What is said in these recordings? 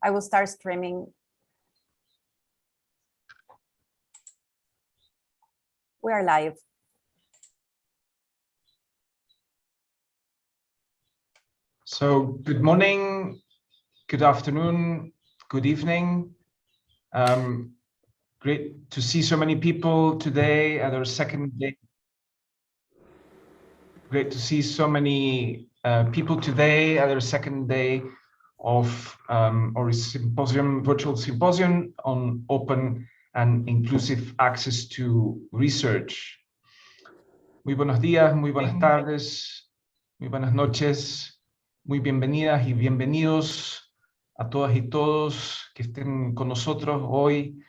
I will start streaming. We are live. So good morning, good afternoon, good evening. Great to see so many people today at our second day. Great to see so many people today at our second day of our symposium, virtual symposium on open and inclusive access to research. Muy buenos días, muy buenas tardes, muy buenas noches, muy bienvenidas y bienvenidos a todas y todos que estén con nosotros hoy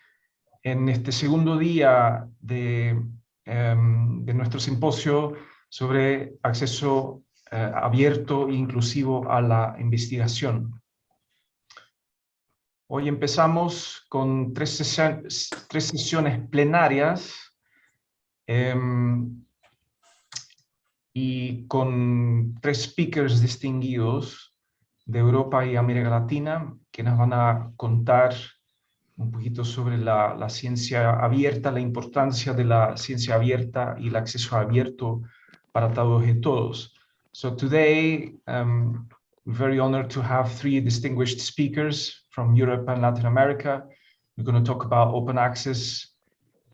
en este segundo día de nuestro simposio sobre acceso abierto e inclusivo a la investigación. Hoy empezamos con tres sesiones plenarias y con tres speakers distinguidos de Europa y América Latina que nos van a contar un poquito sobre la ciencia abierta, la importancia de la ciencia abierta y el acceso abierto para todos y todos. So today, we're very honored to have three distinguished speakers from Europe and Latin America. We're going to talk about open access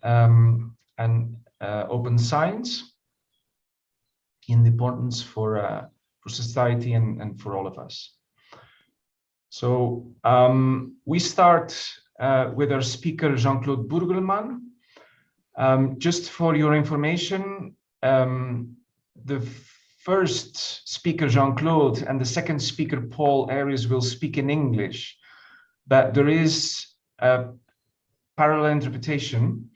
and open science and the importance for society and for all of us. So we start with our speaker, Jean-Claude Burgleman. Just for your information, the first speaker, Jean-Claude, and the second speaker, Paul Aries, will speak in English, but there is a parallel interpretation,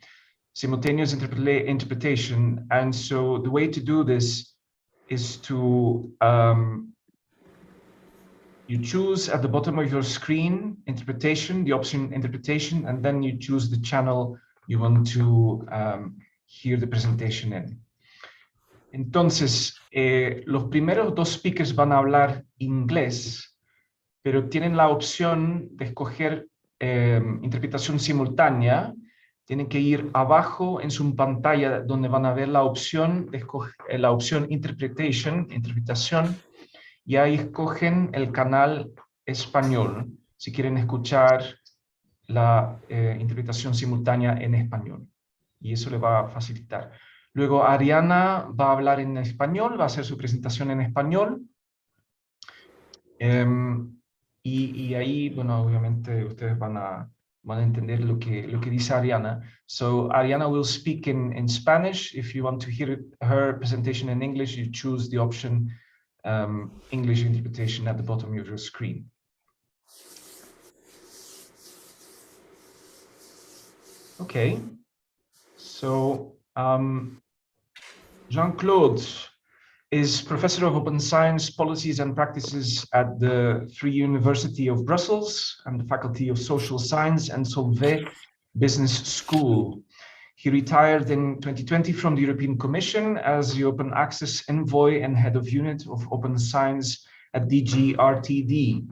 simultaneous interpretation, and so the way to do this is to you choose at the bottom of your screen interpretation, the option interpretation, and then you choose the channel you want to hear the presentation in. Entonces, los primeros dos speakers van a hablar inglés, pero tienen la opción de escoger interpretación simultánea. Tienen que ir abajo en su pantalla donde van a ver la opción de escoger la opción interpretation, interpretación, y ahí escogen el canal español si quieren escuchar la interpretación simultánea en español, y eso le va a facilitar. Luego Arianna va a hablar en español, va a hacer su presentación en español, y ahí, bueno, obviamente ustedes van a entender lo que dice Arianna. So Arianna will speak in Spanish. If you want to hear her presentation in English, you choose the option English interpretation at the bottom of your screen. Okay, so Jean-Claude is Professor of Open Science Policies and Practices at the Free University of Brussels and the Faculty of Social Science and Solvay Business School. He retired in 2020 from the European Commission as the Open Access Envoy and Head of Unit of Open Science at DG RTD.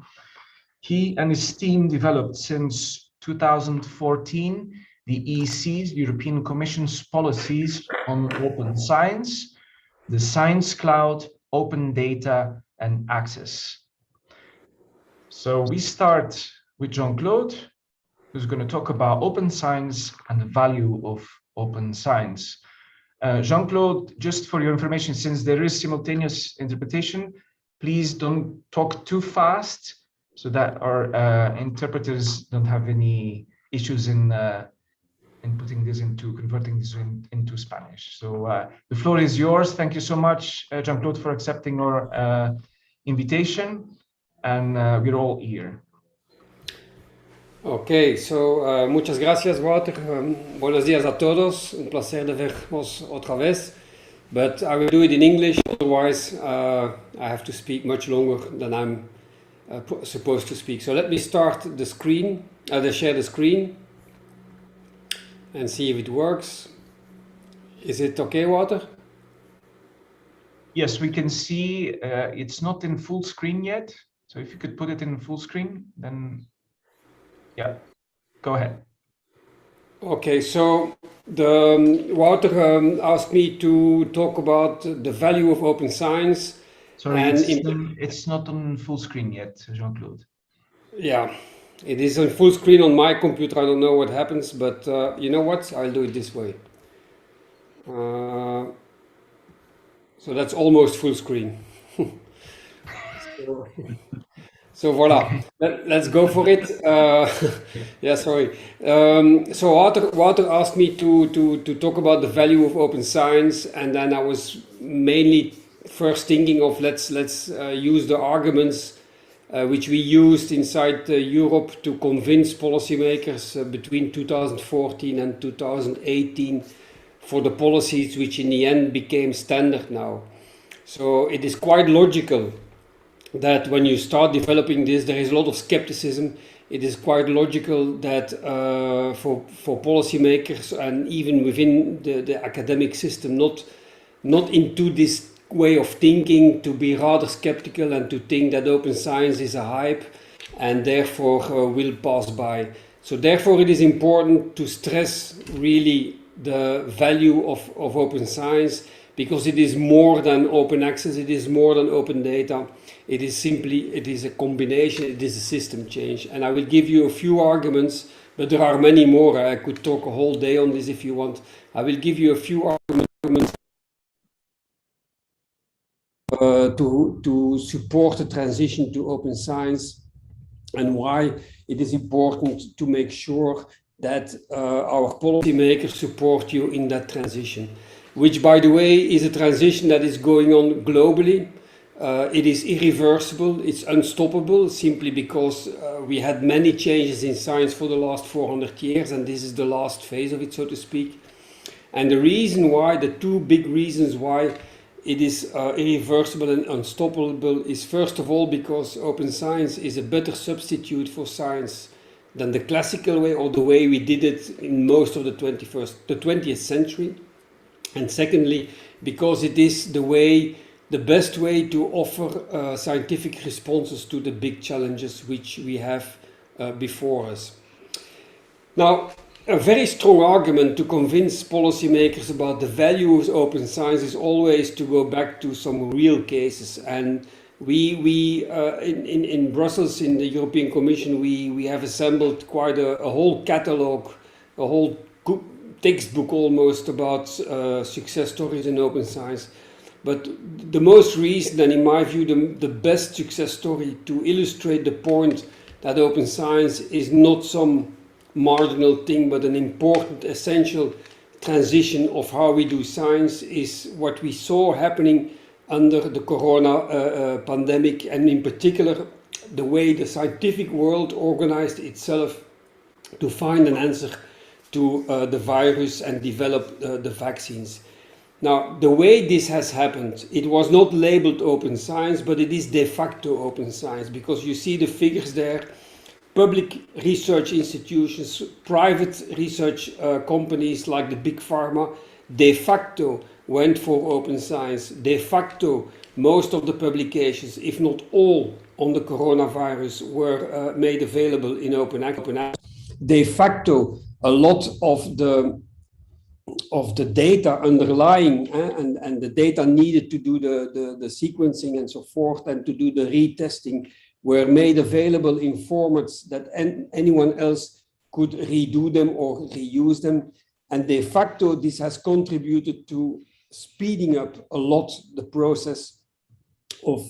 He and his team developed since 2014 the EC's, European Commission's policies on open science, the Science Cloud, open data, and access. So we start with Jean-Claude, who's going to talk about open science and the value of open science. Jean-Claude, just for your information, since there is simultaneous interpretation, please don't talk too fast so that our interpreters don't have any issues in putting this converting this into Spanish. So the floor is yours. Thank you so much, Jean-Claude, for accepting our invitation, and we're all here. Okay, so muchas gracias, Walter. Buenos días a todos. Un placer de vernos otra vez. But I will do it in English, otherwise I have to speak much longer than I'm supposed to speak. So let me start the screen, share the screen, and see if it works. Is it okay, Walter? Yes, we can see it's not in full screen yet. So if you could put it in full screen, then Yeah, go ahead. Okay, so Wouter asked me to talk about the value of open science. Sorry, And it's not on full screen yet, Jean-Claude. Yeah, it is on full screen on my computer. I don't know what happens, but you know what? I'll do it this way. So that's almost full screen. So voila, let's go for it. Yeah, sorry. So Wouter asked me to talk about the value of open science, and then I was mainly first thinking of let's use the arguments which we used inside Europe to convince policymakers between 2014 and 2018 for the policies which in the end became standard now. So it is quite logical that when you start developing this, there is a lot of skepticism. It is quite logical that for policymakers and even within the academic system, not into this way of thinking, to be rather skeptical and to think that open science is a hype and therefore will pass by. So therefore it is important to stress really the value of open science, because it is more than open access, it is more than open data. It is a combination, it is a system change. And I will give you a few arguments, but there are many more. I could talk a whole day on this if you want. I will give you a few arguments to support the transition to open science, and why it is important to make sure that our policymakers support you in that transition, which, by the way, is a transition that is going on globally. It is irreversible, it's unstoppable, simply because we had many changes in science for the last 400 years, and this is the last phase of it, so to speak. And the reason why, the two big reasons why it is irreversible and unstoppable is, first of all, because open science is a better substitute for science than the classical way, or the way we did it in most of the 20th century. And secondly, because it is the best way to offer scientific responses to the big challenges which we have before us. Now, a very strong argument to convince policymakers about the value of open science is always to go back to some real cases. And we in Brussels, in the European Commission, we have assembled quite a whole catalogue, a whole textbook almost, about success stories in open science. But the most recent, and in my view the best success story to illustrate the point that open science is not some marginal thing but an important, essential transition of how we do science, is what we saw happening under the corona pandemic, and in particular the way the scientific world organized itself to find an answer to the virus and develop the vaccines. Now, the way this has happened, it was not labeled open science, but it is de facto open science, because you see the figures there. Public research institutions, private research companies like the big pharma, de facto went for open science. De facto, most of the publications, if not all, on the coronavirus were made available in open access. De facto, a lot of the data underlying and the data needed to do the sequencing and so forth, and to do the retesting, were made available in formats that anyone else could redo them or reuse them. And de facto, this has contributed to speeding up a lot the process of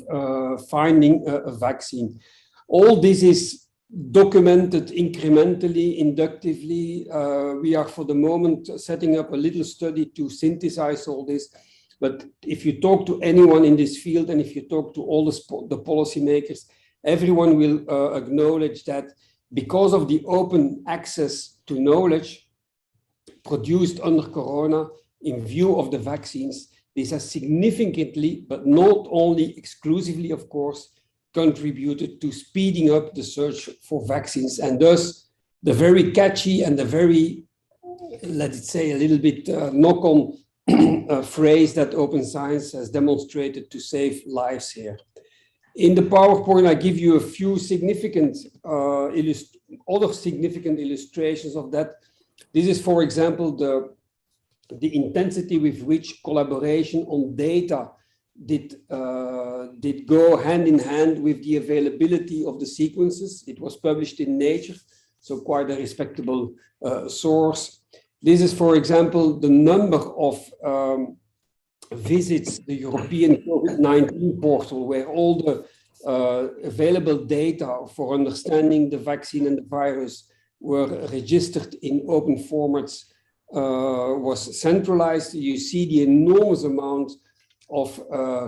finding a vaccine. All this is documented incrementally, inductively. We are for the moment setting up a little study to synthesize all this. But if you talk to anyone in this field, and if you talk to all the policymakers, everyone will acknowledge that because of the open access to knowledge produced under Corona in view of the vaccines, this has significantly, but not only exclusively, of course, contributed to speeding up the search for vaccines, and thus the very catchy and the very, let's say, a little bit knock-on phrase that open science has demonstrated to save lives here. In the PowerPoint, I give you a few significant other significant illustrations of that. This is, for example, the intensity with which collaboration on data did go hand in hand with the availability of the sequences. It was published in Nature, so quite a respectable source. This is, for example, the number of visits the European COVID-19 portal, where all the available data for understanding the vaccine and the virus were registered in open formats, was centralized. You see the enormous amount of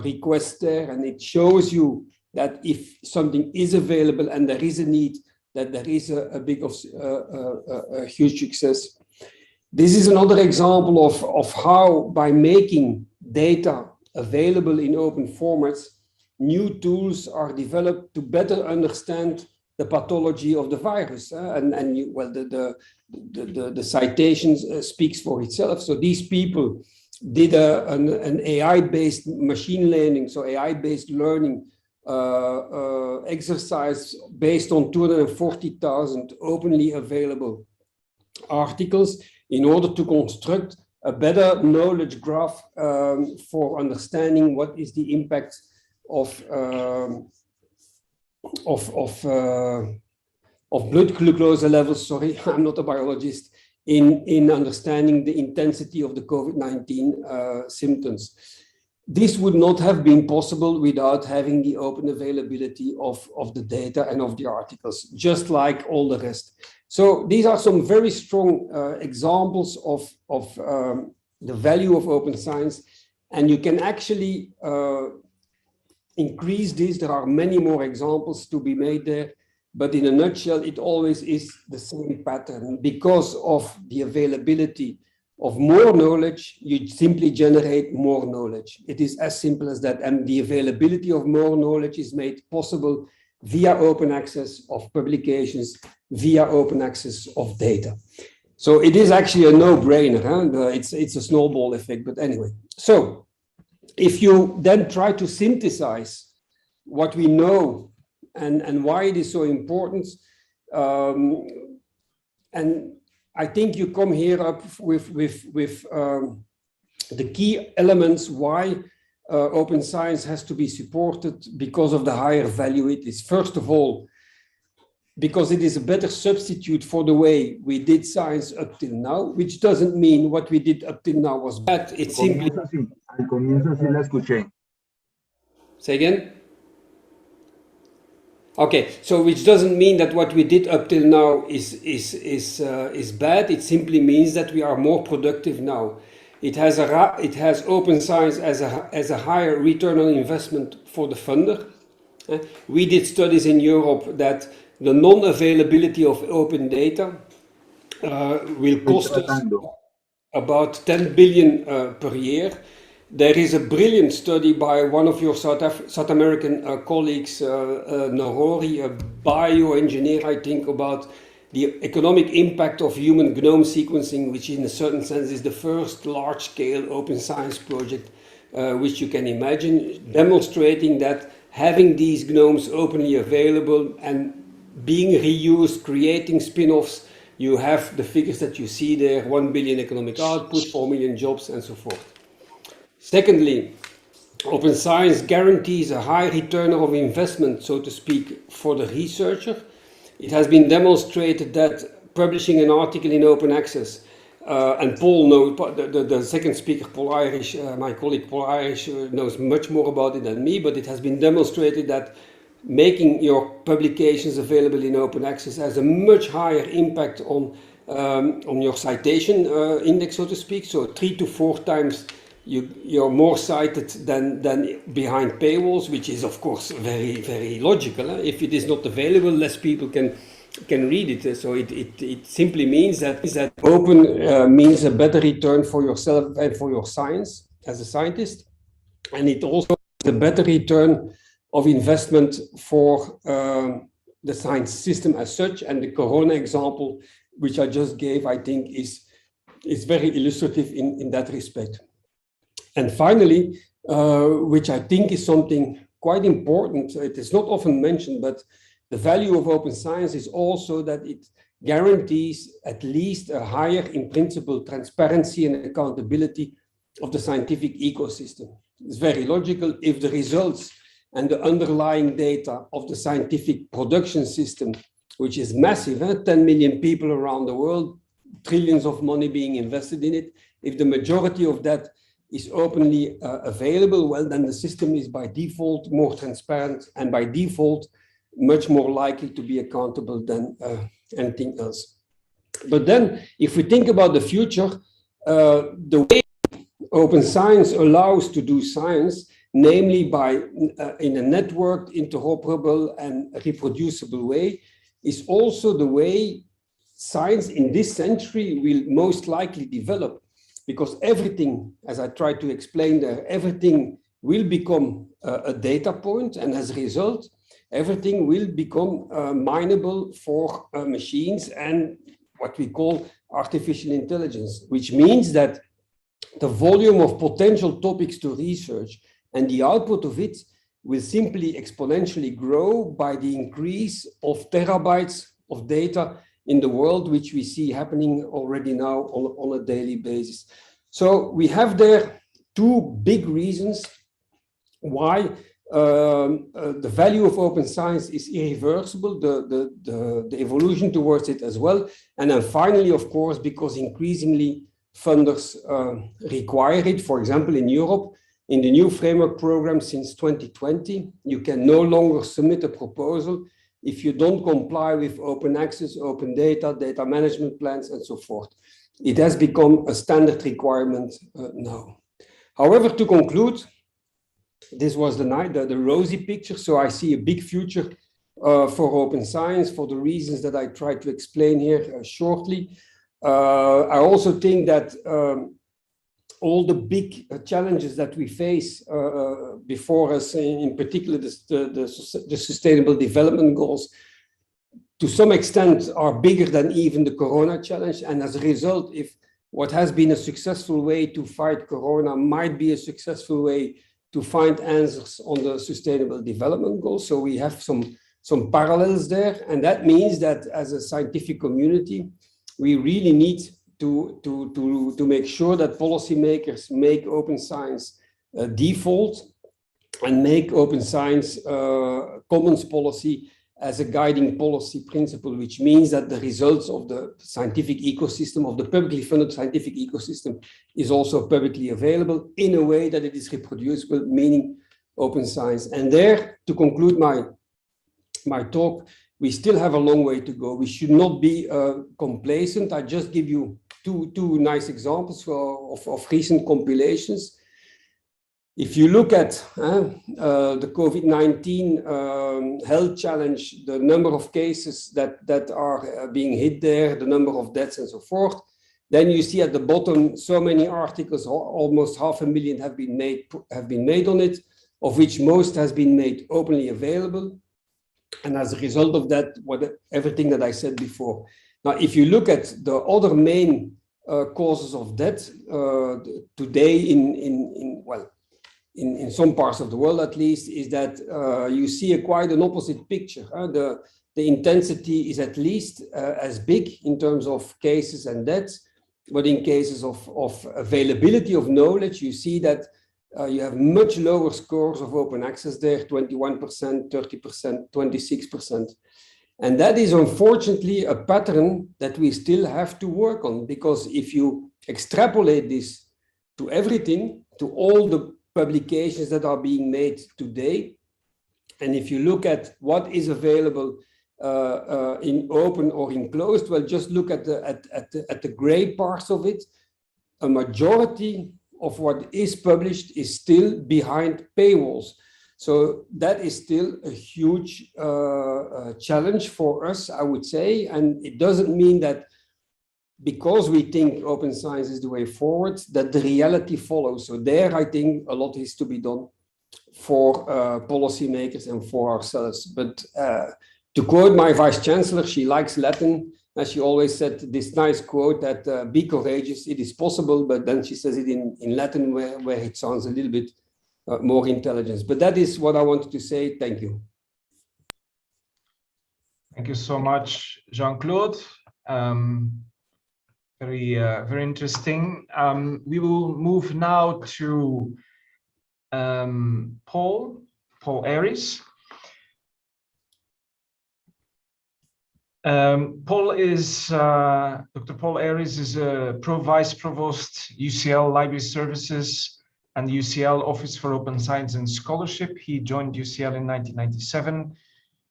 requests there, and it shows you that if something is available and there is a need, that there is a huge success. This is another example of how, by making data available in open formats, new tools are developed to better understand the pathology of the virus. The citations speaks for itself. So these people did an AI-based machine learning, so AI-based learning exercise based on 240,000 openly available articles in order to construct a better knowledge graph for understanding what is the impact of blood glucose levels. Sorry, I'm not a biologist. In understanding the intensity of the COVID-19 symptoms. This would not have been possible without having the open availability of the data and of the articles, just like all the rest. So these are some very strong examples of the value of open science, and you can actually increase this. There are many more examples to be made there. But in a nutshell, it always is the same pattern. Because of the availability of more knowledge, you simply generate more knowledge. It is as simple as that. And the availability of more knowledge is made possible via open access of publications, via open access of data. So it is actually a no-brainer. Huh? It's a snowball effect, but anyway. So if you then try to synthesize what we know and why it is so important. And I think you come here up with the key elements why open science has to be supported because of the higher value it is. First of all, because it is a better substitute for the way we did science up till now, which doesn't mean what we did up till now was bad. It's simply... Al comienzo sí la escuché. Say again? Okay, so which doesn't mean that what we did up till now is bad. It simply means that we are more productive now. It has open science as a higher return on investment for the funder. We did studies in Europe that the non-availability of open data will cost us about 10 billion per year. There is a brilliant study by one of your South American colleagues, Narori, a bioengineer, I think, about the economic impact of human Gnome sequencing, which in a certain sense is the first large-scale open science project which you can imagine, demonstrating that having these Gnomes openly available and being reused, creating spin-offs, you have the figures that you see there, 1 billion economic output, 4 million jobs, and so forth. Secondly, open science guarantees a high return of investment, so to speak, for the researcher. It has been demonstrated that publishing an article in open access, and Paul knows, the second speaker, Paul Aries, my colleague Paul Aries, knows much more about it than me, but it has been demonstrated that making your publications available in open access has a much higher impact on your citation index, so to speak, so 3 to 4 times you're more cited than behind paywalls, which is of course very, very logical. If it is not available, less people can read it. So it simply means that open means a better return for yourself and for your science as a scientist. And it also is a better return of investment for the science system as such. And the Corona example, which I just gave, I think is very illustrative in that respect. And finally, which I think is something quite important, it is not often mentioned, but the value of open science is also that it guarantees at least a higher, in principle, transparency and accountability of the scientific ecosystem. It's very logical. If the results and the underlying data of the scientific production system, which is massive, 10 million people around the world, trillions of money being invested in it, if the majority of that is openly available, well, then the system is by default more transparent and by default much more likely to be accountable than anything else. But then if we think about the future, the way open science allows to do science, namely by in a networked, interoperable and reproducible way, is also the way science in this century will most likely develop, because everything, as I tried to explain there, everything will become a data point, and as a result, everything will become mineable for machines and what we call artificial intelligence, which means that the volume of potential topics to research and the output of it will simply exponentially grow by the increase of terabytes of data in the world, which we see happening already now on a daily basis. So we have there two big reasons why the value of open science is irreversible, the evolution towards it as well. And then finally, of course, because increasingly funders require it. For example, in Europe, in the new framework program since 2020, you can no longer submit a proposal if you don't comply with open access, open data, data management plans, and so forth. It has become a standard requirement now. However, to conclude, this was the rosy picture. So I see a big future for open science for the reasons that I tried to explain here shortly. I also think that all the big challenges that we face before us, in particular the Sustainable Development Goals, to some extent are bigger than even the Corona challenge. And as a result, if what has been a successful way to fight Corona might be a successful way to find answers on the Sustainable Development Goals. So we have some parallels there. And that means that as a scientific community, we really need to make sure that policymakers make open science default and make open science commons policy as a guiding policy principle, which means that the results of the scientific ecosystem, of the publicly funded scientific ecosystem, is also publicly available in a way that it is reproducible, meaning open science. And there, to conclude my talk, we still have a long way to go. We should not be complacent. I just give you two nice examples of recent compilations. If you look at the COVID-19 health challenge, the number of cases that are being hit there, the number of deaths and so forth, then you see at the bottom so many articles, almost 500,000 have been made on it, of which most has been made openly available. And as a result of that, everything that I said before. Now, if you look at the other main causes of death today in some parts of the world, at least, is that you see quite an opposite picture. The intensity is at least as big in terms of cases and deaths, but in cases of availability of knowledge, you see that you have much lower scores of open access there, 21%, 30%, 26%. And that is unfortunately a pattern that we still have to work on, because if you extrapolate this to everything, to all the publications that are being made today, and if you look at what is available in open or in closed, well, just look at the gray parts of it. A majority of what is published is still behind paywalls. So that is still a huge challenge for us, I would say. And it doesn't mean that because we think open science is the way forward, that the reality follows. So there, I think a lot is to be done for policymakers and for ourselves. But to quote my vice chancellor, she likes Latin. As she always said, this nice quote that be courageous, it is possible, but then she says it in Latin where it sounds a little bit more intelligent. But that is what I wanted to say. Thank you. Thank you so much, Jean-Claude. Very interesting. We will move now to Paul Aries. Dr. Paul Aries is a Vice Provost, UCL Library Services and UCL Office for Open Science and Scholarship. He joined UCL in 1997.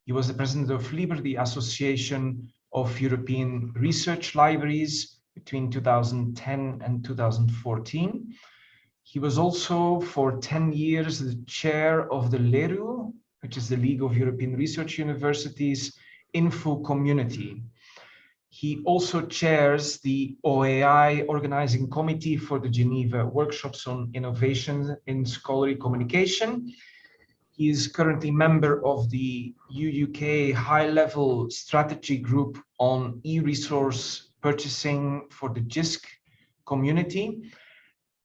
He was the president of LIBER, the Association of European Research Libraries, between 2010 and 2014. He was also for 10 years the chair of the LERU, which is the League of European Research Universities, Info Community. He also chairs the OAI organizing committee for the Geneva workshops on innovation in scholarly communication. He is currently member of the UUK high-level strategy group on e-resource purchasing for the JISC community.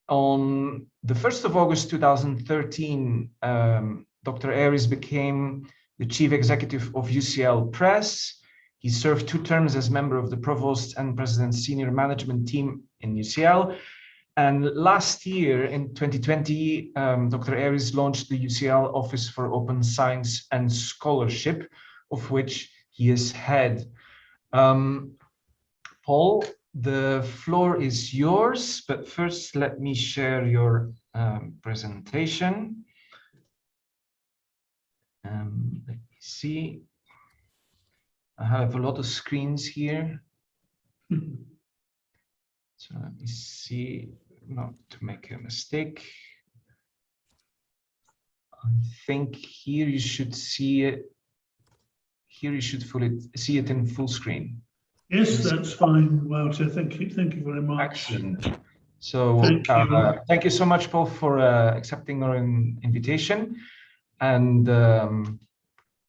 On the 1st of August 2013, Dr. Ayris became the chief executive of UCL Press. He served 2 terms as member of the provost and president's senior management team in UCL. And last year, in 2020, Dr. Ayris launched the UCL Office for Open Science and Scholarship, of which he is head. Paul, the floor is yours, but first let me share your presentation. Let me see. I have a lot of screens here. So let me see, not to make a mistake. I think here you should see it. Here you should see it in full screen. Yes, that's fine, Walter. Thank you very much. Excellent. So thank you so much, Paul, for accepting our invitation. And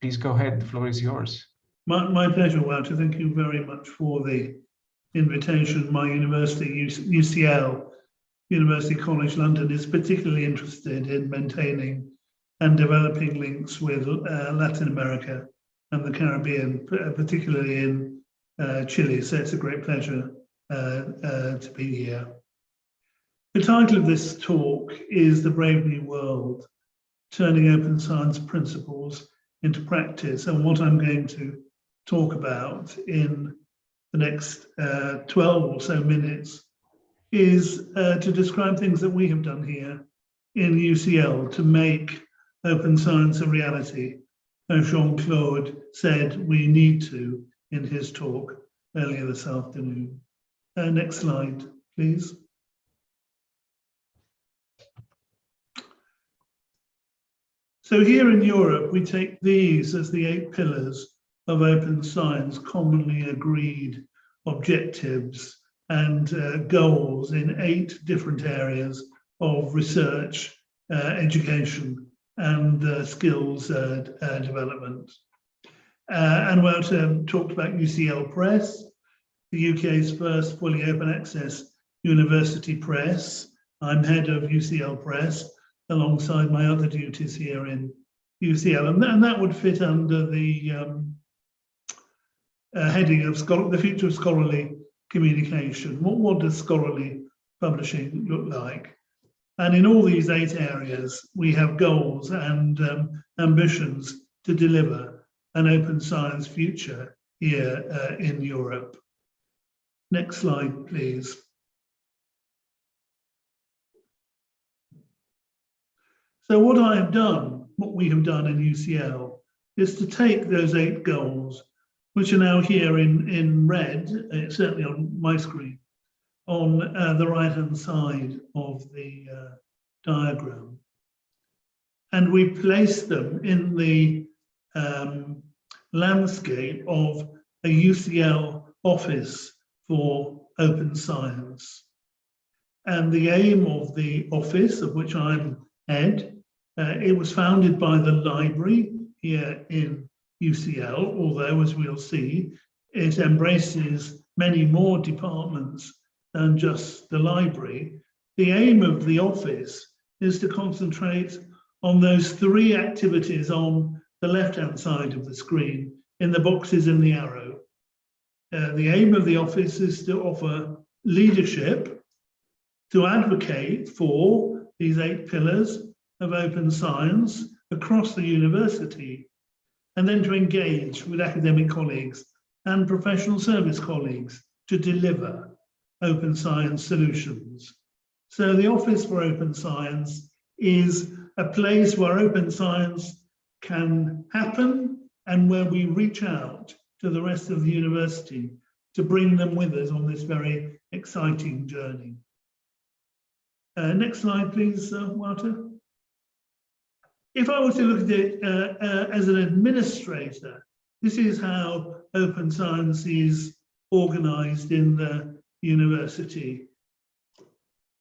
please go ahead, the floor is yours. My pleasure, Walter. Thank you very much for the invitation. My university, UCL, University College London, is particularly interested in maintaining and developing links with Latin America and the Caribbean, particularly in Chile. So it's a great pleasure to be here. The title of this talk is The Brave New World, Turning Open Science Principles into Practice. And what I'm going to talk about in the next 12 or so minutes is to describe things that we have done here in UCL to make open science a reality, as Jean-Claude said we need to in his talk earlier this afternoon. Next slide, please. So here in Europe, we take these as the 8 pillars of open science, commonly agreed objectives and goals in 8 different areas of research, education, and skills development. And Walter talked about UCL Press, the UK's first fully open access university press. I'm head of UCL Press, alongside my other duties here in UCL, and that would fit under the heading of the future of scholarly communication. What does scholarly publishing look like? And in all these 8 areas, we have goals and ambitions to deliver an open science future here in Europe. Next slide, please. So what we have done in UCL is to take those 8 goals, which are now here in red, certainly on my screen, on the right-hand side of the diagram. And we place them in the landscape of a UCL office for open science. And the aim of the office, of which I'm head, it was founded by the library here in UCL, although, as we'll see, it embraces many more departments than just the library. The aim of the office is to concentrate on those 3 activities on the left-hand side of the screen in the boxes in the arrow. The aim of the office is to offer leadership, to advocate for these 8 pillars of open science across the university, and then to engage with academic colleagues and professional service colleagues to deliver open science solutions. So the Office for Open Science is a place where open science can happen and where we reach out to the rest of the university to bring them with us on this very exciting journey. Next slide, please, Walter. If I were to look at it as an administrator, this is how open science is organized in the university.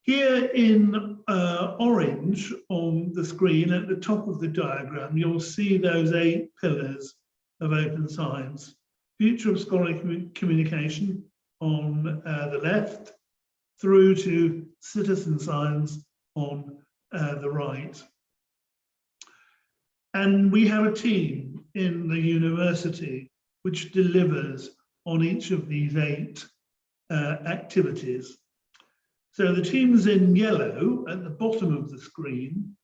Here in orange on the screen at the top of the diagram, you'll see those 8 pillars of open science. Future of scholarly communication on the left, through to citizen science on the right. And we have a team in the university which delivers on each of these 8 activities. So the teams in yellow at the bottom of the screen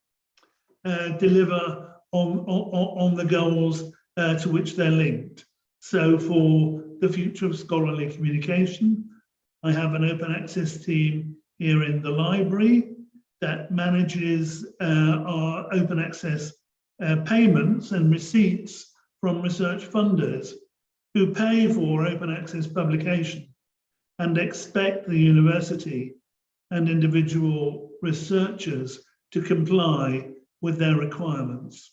deliver on the goals to which they're linked. So for the future of scholarly communication, I have an open access team here in the library that manages our open access payments and receipts from research funders who pay for open access publication and expect the university and individual researchers to comply with their requirements.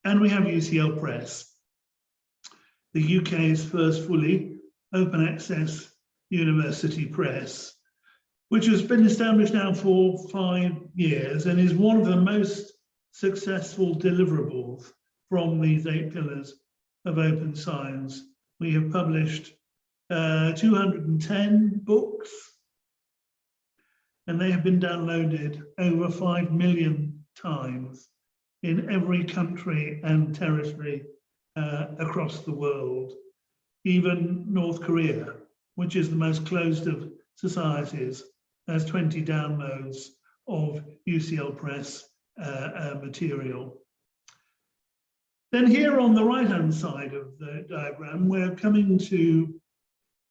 And we have UCL Press, the UK's first fully open access university press, which has been established now for 5 years and is one of the most successful deliverables from these 8 pillars of open science. We have published 210 books, and they have been downloaded over 5 million times in every country and territory across the world. Even North Korea, which is the most closed of societies, has 20 downloads of UCL Press material. Then here on the right-hand side of the diagram, we're coming to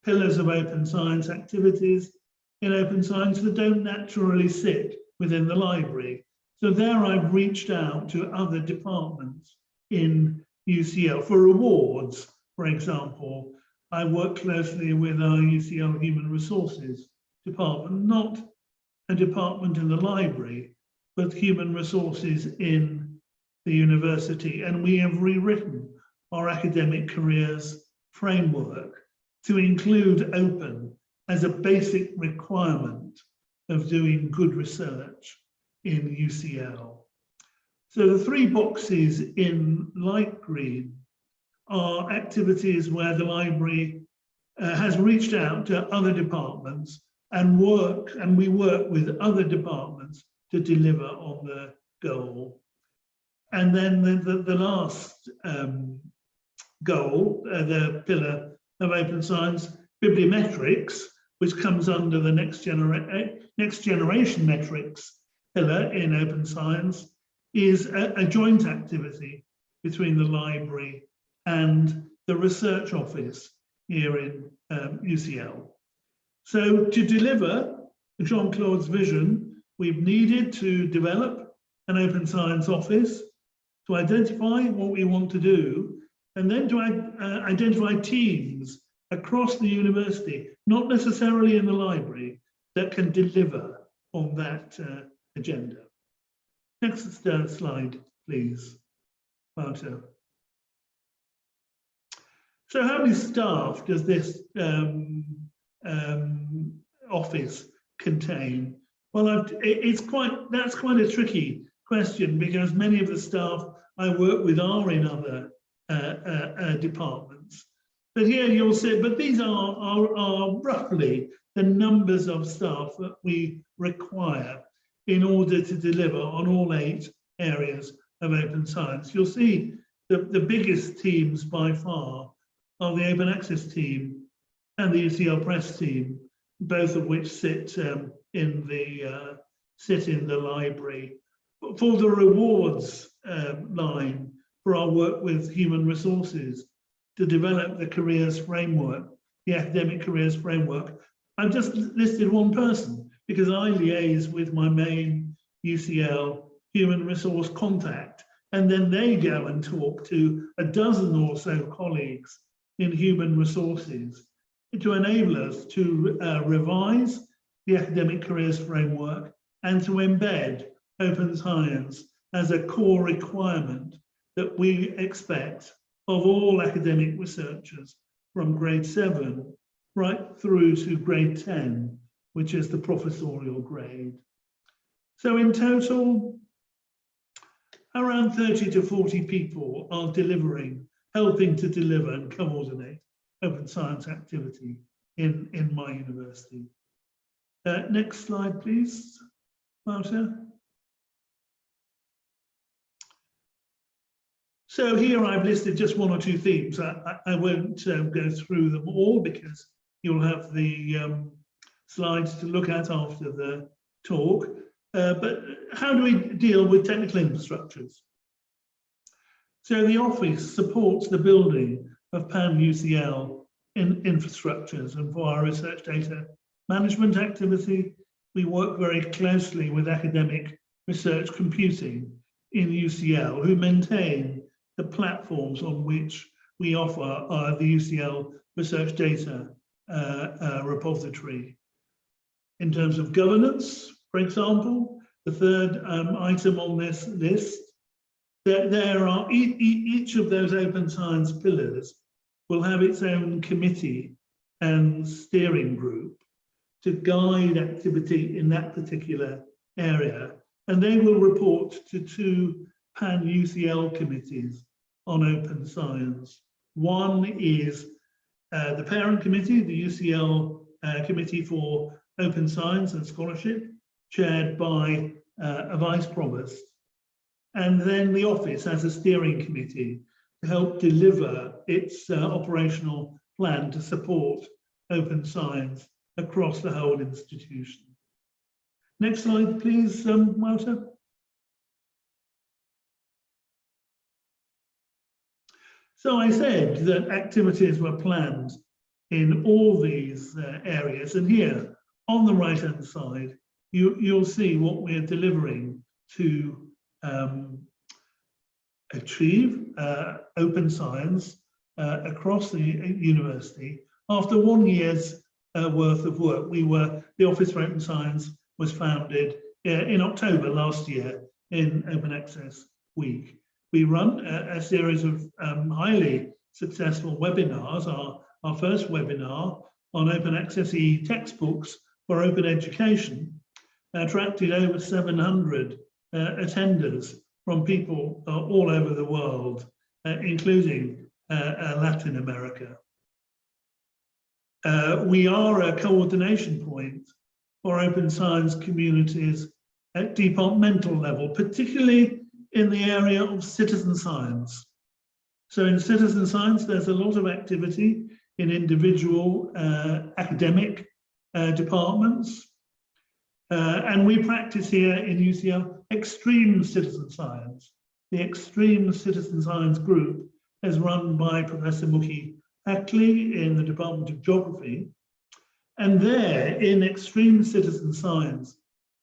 pillars of open science activities in open science that don't naturally sit within the library. So there I've reached out to other departments in UCL for awards. For example, I work closely with our UCL Human Resources department, not a department in the library, but human resources in the university. And we have rewritten our academic careers framework to include open as a basic requirement of doing good research in UCL. So the 3 boxes in light green are activities where the library has reached out to other departments and we work with other departments to deliver on the goal. And then the last goal, the pillar of open science, bibliometrics, which comes under the next generation metrics pillar in open science, is a joint activity between the library and the research office here in UCL. So to deliver Jean-Claude's vision, we've needed to develop an open science office, to identify what we want to do, and then to identify teams across the university, not necessarily in the library, that can deliver on that agenda. Next slide, please, Walter. So how many staff does this office contain? Well, that's quite a tricky question, because many of the staff I work with are in other departments. But here you'll see, but these are roughly the numbers of staff that we require in order to deliver on all 8 areas of open science. You'll see the biggest teams by far are the open access team and the UCL Press team, both of which sit in the library. For the rewards line for our work with human resources to develop the careers framework, the academic careers framework, I've just listed one person because I liaise with my main UCL human resource contact, and then they go and talk to a dozen or so colleagues in human resources to enable us to revise the academic careers framework and to embed open science as a core requirement that we expect of all academic researchers from grade 7 right through to grade 10, which is the professorial grade. So in total, around 30 to 40 people are helping to deliver and coordinate open science activity in my university. Next slide, please, Marta. So here I've listed just one or two themes. I won't go through them all because you'll have the slides to look at after the talk. But how do we deal with technical infrastructures? So the office supports the building of pan-UCL infrastructures, and for our research data management activity, we work very closely with academic research computing in UCL, who maintain the platforms on which we offer the UCL research data repository. In terms of governance, for example, the third item on this list, there are each of those open science pillars will have its own committee and steering group to guide activity in that particular area, and they will report to two pan-UCL committees on open science. One is the parent committee, the UCL Committee for Open Science and Scholarship, chaired by a vice provost, and then the office has a steering committee to help deliver its operational plan to support open science across the whole institution. Next slide, please, Marta. So I said that activities were planned in all these areas, and here on the right-hand side, you'll see what we're delivering to achieve open science across the university. After 1 year's worth of work, the Office for Open Science was founded in October last year in Open Access Week. We run a series of highly successful webinars. Our first webinar on open access textbooks for open education attracted over 700 attenders from people all over the world, including Latin America. We are a coordination point for open science communities at departmental level, particularly in the area of citizen science. So in citizen science, there's a lot of activity in individual academic departments. And we practice here in UCL extreme citizen science. The extreme citizen science group is run by Professor Muki Ackley in the Department of Geography. And there, in extreme citizen science,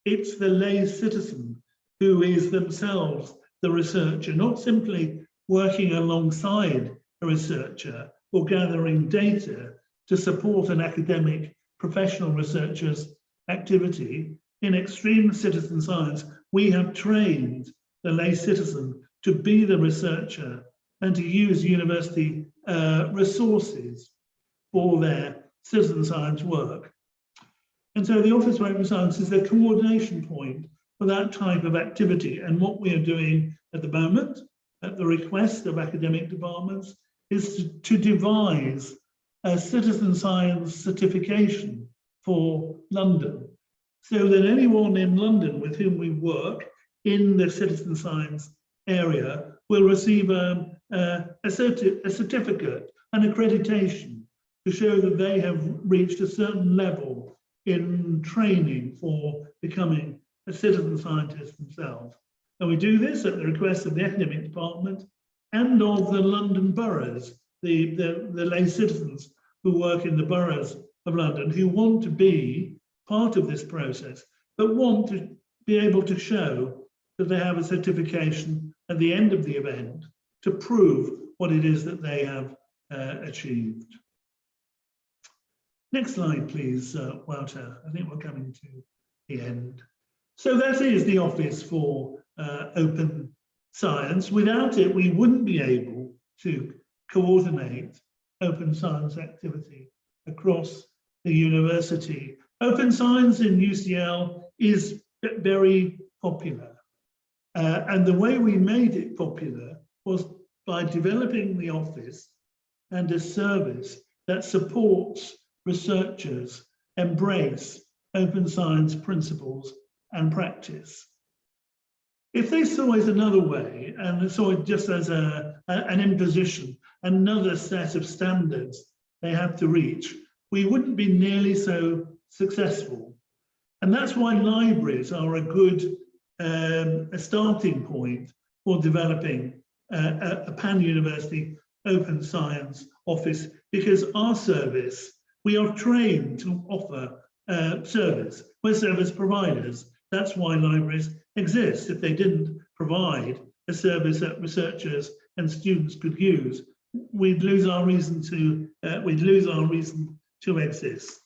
it's the lay citizen who is themselves the researcher, not simply working alongside a researcher or gathering data to support an academic professional researcher's activity. In extreme citizen science, we have trained the lay citizen to be the researcher and to use university resources for their citizen science work. And so the Office for Open Science is a coordination point for that type of activity. And what we are doing at the moment, at the request of academic departments, is to devise a citizen science certification for London, so that anyone in London with whom we work in the citizen science area will receive a certificate, an accreditation, to show that they have reached a certain level in training for becoming a citizen scientist themselves. And we do this at the request of the academic department and of the London boroughs, the lay citizens who work in the boroughs of London, who want to be part of this process, but want to be able to show that they have a certification at the end of the event to prove what it is that they have achieved. Next slide, please, Wouter. I think we're coming to the end. So that is the Office for Open Science. Without it, we wouldn't be able to coordinate open science activity across the university. Open science in UCL is very popular. And the way we made it popular was by developing the office and a service that supports researchers embrace open science principles and practice. If they saw it another way and saw it just as an imposition, another set of standards they have to reach, we wouldn't be nearly so successful. And that's why libraries are a good a starting point for developing a pan-university open science office, because our service, we are trained to offer service. We're service providers. That's why libraries exist. If they didn't provide a service that researchers and students could use, we'd lose our reason to exist.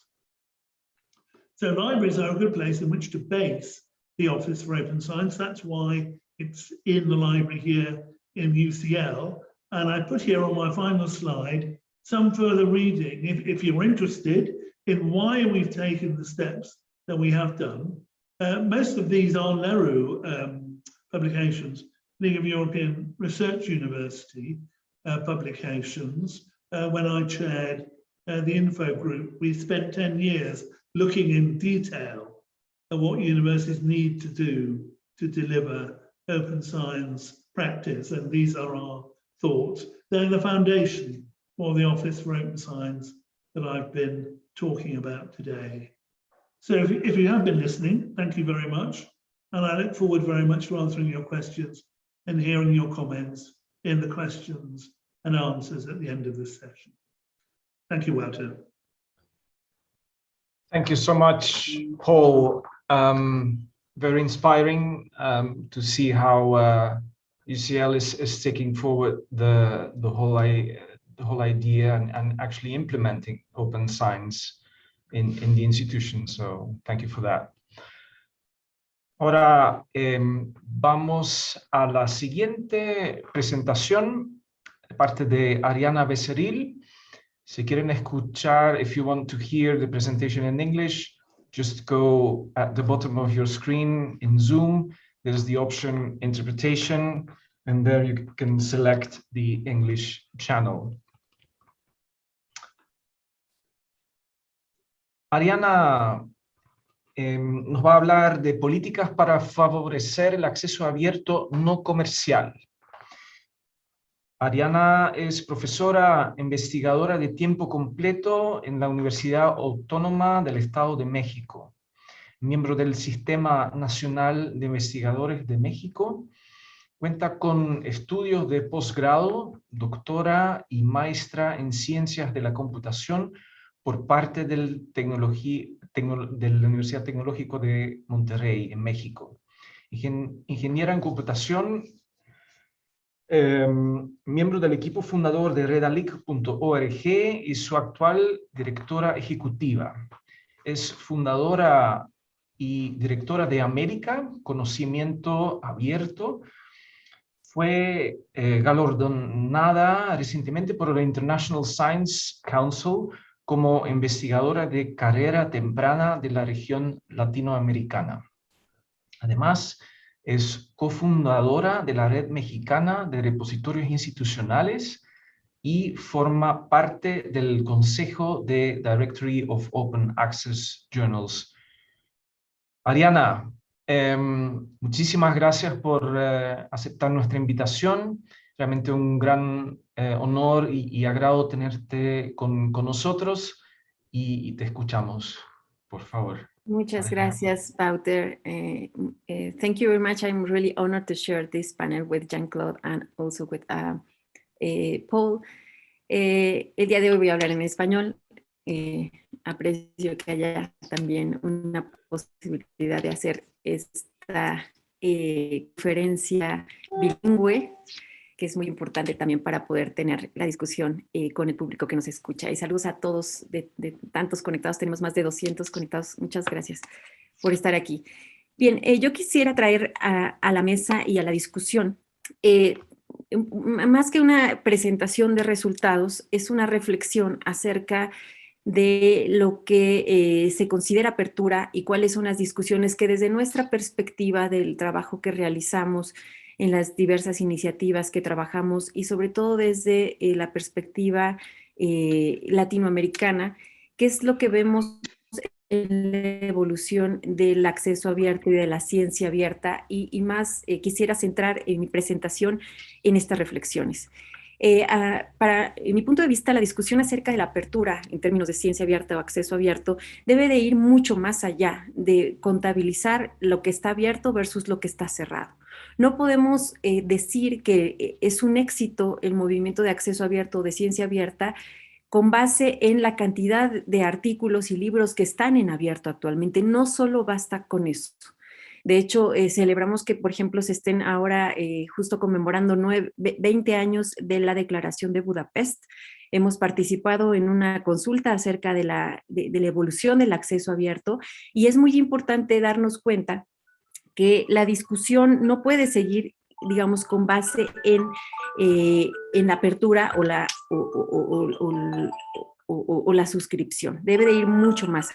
So libraries are a good place in which to base the Office for Open Science. That's why it's in the library here in UCL. And I put here on my final slide some further reading, if you're interested in why we've taken the steps that we have done. Most of these are LERU publications, League of European Research University publications. When I chaired the info group, we spent 10 years looking in detail at what universities need to do to deliver open science practice. And these are our thoughts. They're the foundation for the Office for Open Science that I've been talking about today. So if you have been listening, thank you very much. And I look forward very much to answering your questions and hearing your comments in the questions and answers at the end of this session. Thank you, Wouter. Thank you so much, Paul. Very inspiring to see how UCL is taking forward the whole idea and actually implementing open science in the institution. So thank you for that. Ahora vamos a la siguiente presentación de parte de Arianna Becerril. Si quieren escuchar, if you want to hear the presentation in English, just go at the bottom of your screen in Zoom. There's the option interpretation, and there you can select the English channel. Arianna nos va a hablar de políticas para favorecer el acceso abierto no comercial. Arianna es profesora investigadora de tiempo completo en la Universidad Autónoma del Estado de México, miembro del Sistema Nacional de Investigadores de México. Cuenta con estudios de posgrado, doctora y maestra en Ciencias de la Computación por parte de la Universidad Tecnológica de Monterrey, en México. Ingeniera en computación, miembro del equipo fundador de Redalyc.org y su actual directora ejecutiva. Es fundadora y directora de Amelica, Conocimiento Abierto. Fue galardonada recientemente por la International Science Council como investigadora de carrera temprana de la región latinoamericana. Además, es cofundadora de la Red Mexicana de Repositorios Institucionales y forma parte del Consejo de Directory of Open Access Journals. Arianna, Muchísimas gracias por aceptar nuestra invitación. Realmente un gran honor y agrado tenerte con nosotros y te escuchamos, por favor. Muchas Arianna. gracias, Wouter. Thank you very much. I'm really honored to share this panel with Jean-Claude and also with Paul. El día de hoy voy a hablar en español. Aprecio que haya también una posibilidad de hacer esta conferencia bilingüe, que es muy importante también para poder tener la discusión con el público que nos escucha. Y saludos a todos de tantos conectados, tenemos más de 200 conectados. Muchas gracias por estar aquí. Bien, yo quisiera traer a la mesa y a la discusión, más que una presentación de resultados, es una reflexión acerca de lo que se considera apertura y cuáles son las discusiones que desde nuestra perspectiva del trabajo que realizamos en las diversas iniciativas que trabajamos y sobre todo desde la perspectiva latinoamericana, qué es lo que vemos en la evolución del acceso abierto y de la ciencia abierta y más quisiera centrar en mi presentación en estas reflexiones. Para mi punto de vista, la discusión acerca de la apertura en términos de ciencia abierta o acceso abierto debe de ir mucho más allá de contabilizar lo que está abierto versus lo que está cerrado. No podemos decir que es un éxito el movimiento de acceso abierto o de ciencia abierta con base en la cantidad de artículos y libros que están en abierto actualmente. No solo basta con eso. De hecho, celebramos que, por ejemplo, se estén ahora justo conmemorando 20 años de la Declaración de Budapest. Hemos participado en una consulta acerca de la evolución del acceso abierto y es muy importante darnos cuenta que la discusión no puede seguir, digamos, con base en la apertura o la suscripción. Debe de ir mucho más.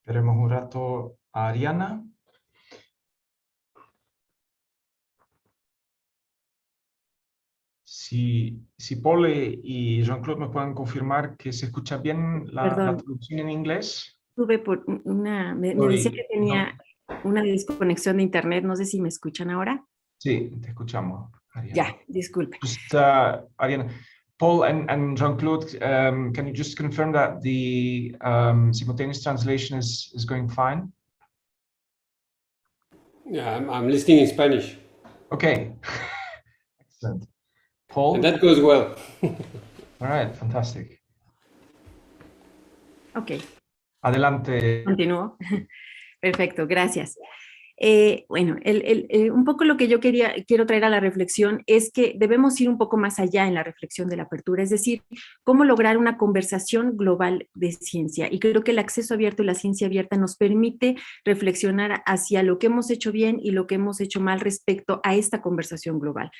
Esperemos un rato a Arianna. Si Paul y Jean-Claude me pueden confirmar que se escucha bien la traducción en inglés. Tuve por me decía que tenía una desconexión de internet, no sé si me escuchan ahora. Sí, te escuchamos, Arianna. Ya, disculpe. Just, Arianna, Paul and Jean-Claude, can you just confirm that the simultaneous translation is going fine? Yeah, I'm listening in Spanish. Okay. Excellent. Paul? And that goes well. All right, fantastic. Ok. Adelante. Continúo. Perfecto, gracias. Bueno, un poco lo que yo quiero traer a la reflexión es que debemos ir un poco más allá en la reflexión de la apertura, es decir, cómo lograr una conversación global de ciencia. Y creo que el acceso abierto y la ciencia abierta nos permite reflexionar hacia lo que hemos hecho bien y lo que hemos hecho mal respecto a esta conversación global.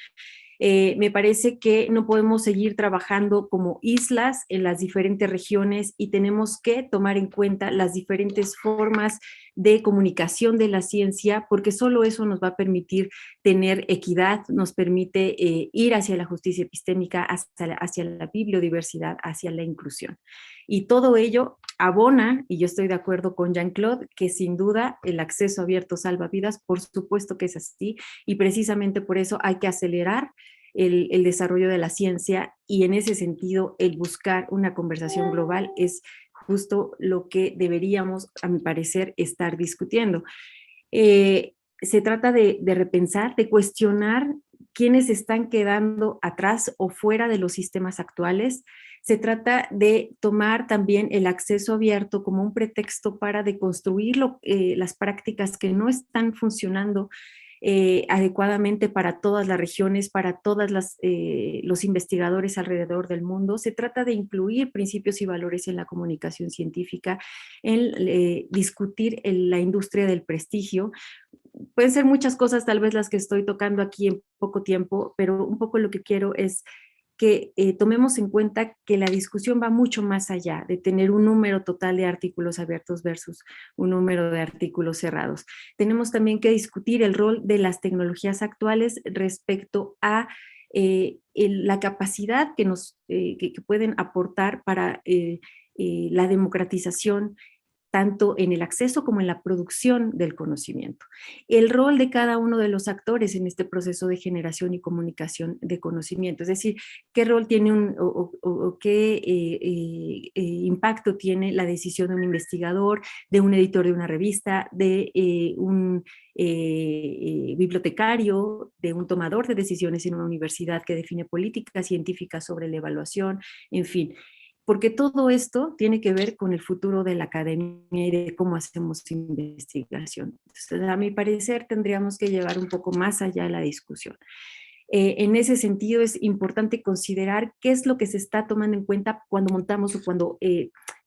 Me parece que no podemos seguir trabajando como islas en las diferentes regiones y tenemos que tomar en cuenta las diferentes formas de comunicación de la ciencia, porque solo eso nos va a permitir tener equidad, nos permite ir hacia la justicia epistémica, hacia la biodiversidad, hacia la inclusión. Y todo ello abona, y yo estoy de acuerdo con Jean-Claude, que sin duda el acceso abierto salva vidas, por supuesto que es así, y precisamente por eso hay que acelerar el desarrollo de la ciencia y en ese sentido el buscar una conversación global es justo lo que deberíamos, a mi parecer, estar discutiendo. Se trata de repensar, de cuestionar quiénes están quedando atrás o fuera de los sistemas actuales. Se trata de tomar también el acceso abierto como un pretexto para deconstruir las prácticas que no están funcionando adecuadamente para todas las regiones, para todos los investigadores alrededor del mundo. Se trata de incluir principios y valores en la comunicación científica, en discutir la industria del prestigio. Pueden ser muchas cosas tal vez las que estoy tocando aquí en poco tiempo, pero un poco lo que quiero es que tomemos en cuenta que la discusión va mucho más allá de tener un número total de artículos abiertos versus un número de artículos cerrados. Tenemos también que discutir el rol de las tecnologías actuales respecto a la capacidad que pueden aportar para la democratización, tanto en el acceso como en la producción del conocimiento. El rol de cada uno de los actores en este proceso de generación y comunicación de conocimiento, es decir, qué rol tiene qué impacto tiene la decisión de un investigador, de un editor de una revista, de un bibliotecario, de un tomador de decisiones en una universidad que define políticas científicas sobre la evaluación, en fin. Porque todo esto tiene que ver con el futuro de la academia y de cómo hacemos investigación. Entonces, a mi parecer, tendríamos que llevar un poco más allá la discusión. En ese sentido, es importante considerar qué es lo que se está tomando en cuenta cuando montamos o cuando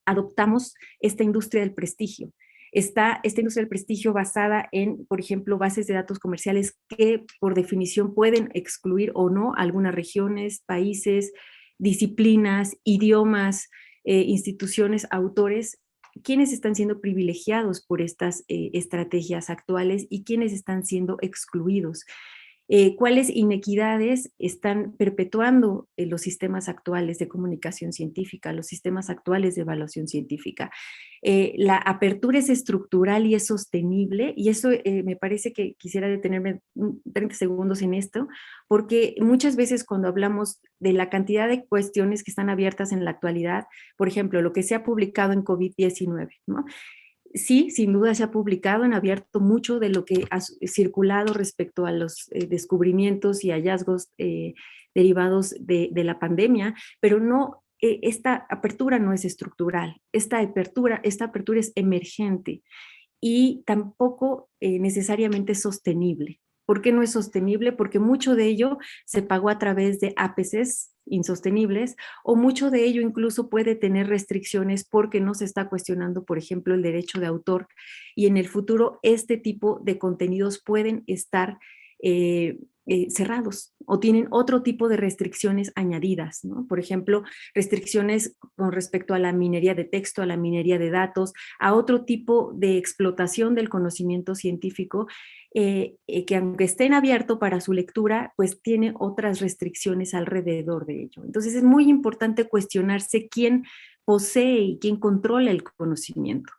adoptamos esta industria del prestigio. Esta industria del prestigio basada en, por ejemplo, bases de datos comerciales que, por definición, pueden excluir o no algunas regiones, países, disciplinas, idiomas, instituciones, autores, quiénes están siendo privilegiados por estas estrategias actuales y quiénes están siendo excluidos. Cuáles inequidades están perpetuando los sistemas actuales de comunicación científica, los sistemas actuales de evaluación científica. La apertura es estructural y es sostenible, y eso me parece que quisiera detenerme 30 segundos en esto, porque muchas veces cuando hablamos de la cantidad de cuestiones que están abiertas en la actualidad, por ejemplo, lo que se ha publicado en COVID-19, ¿no? Sí, sin duda se ha publicado en abierto mucho de lo que ha circulado respecto a los descubrimientos y hallazgos derivados de la pandemia, pero no, esta apertura no es estructural, esta apertura es emergente y tampoco necesariamente sostenible. ¿Por qué no es sostenible? Porque mucho de ello se pagó a través de APCs insostenibles, o mucho de ello incluso puede tener restricciones porque no se está cuestionando, por ejemplo, el derecho de autor, y en el futuro este tipo de contenidos pueden estar cerrados o tienen otro tipo de restricciones añadidas, ¿no? Por ejemplo, restricciones con respecto a la minería de texto, a la minería de datos, a otro tipo de explotación del conocimiento científico que aunque esté en abierto para su lectura, pues tiene otras restricciones alrededor de ello. Entonces es muy importante cuestionarse quién posee y quién controla el conocimiento.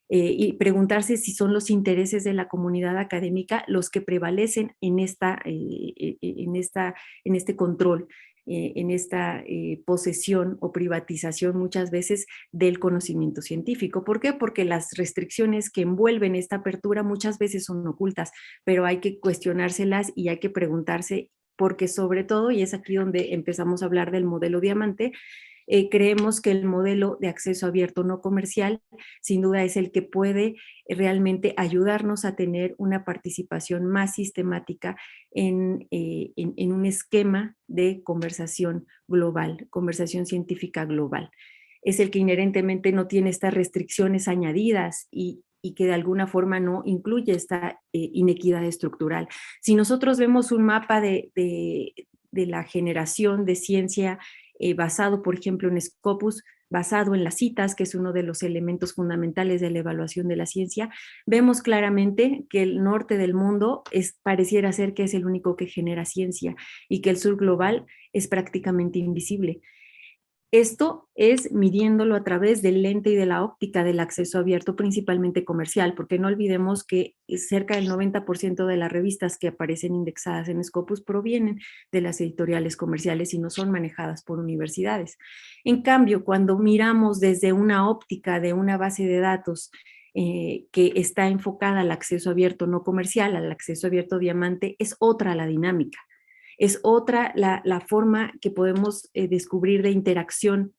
Y preguntarse si son los intereses de la comunidad académica los que prevalecen en este control, en esta posesión o privatización muchas veces del conocimiento científico. ¿Por qué? Porque las restricciones que envuelven esta apertura muchas veces son ocultas, pero hay que cuestionárselas y hay que preguntarse, porque sobre todo, y es aquí donde empezamos a hablar del modelo diamante, creemos que el modelo de acceso abierto no comercial sin duda es el que puede realmente ayudarnos a tener una participación más sistemática en un esquema de conversación global, conversación científica global. Es el que inherentemente no tiene estas restricciones añadidas y que de alguna forma no incluye esta inequidad estructural. Si nosotros vemos un mapa de la generación de ciencia basado, por ejemplo, en Scopus, basado en las citas, que es uno de los elementos fundamentales de la evaluación de la ciencia, vemos claramente que el norte del mundo pareciera ser que es el único que genera ciencia y que el sur global es prácticamente invisible. Esto es midiéndolo a través del lente y de la óptica del acceso abierto, principalmente comercial, porque no olvidemos que cerca del 90% de las revistas que aparecen indexadas en Scopus provienen de las editoriales comerciales y no son manejadas por universidades. En cambio, cuando miramos desde una óptica de una base de datos que está enfocada al acceso abierto no comercial, al acceso abierto diamante, es otra la dinámica. Es otra la forma que podemos descubrir de interacción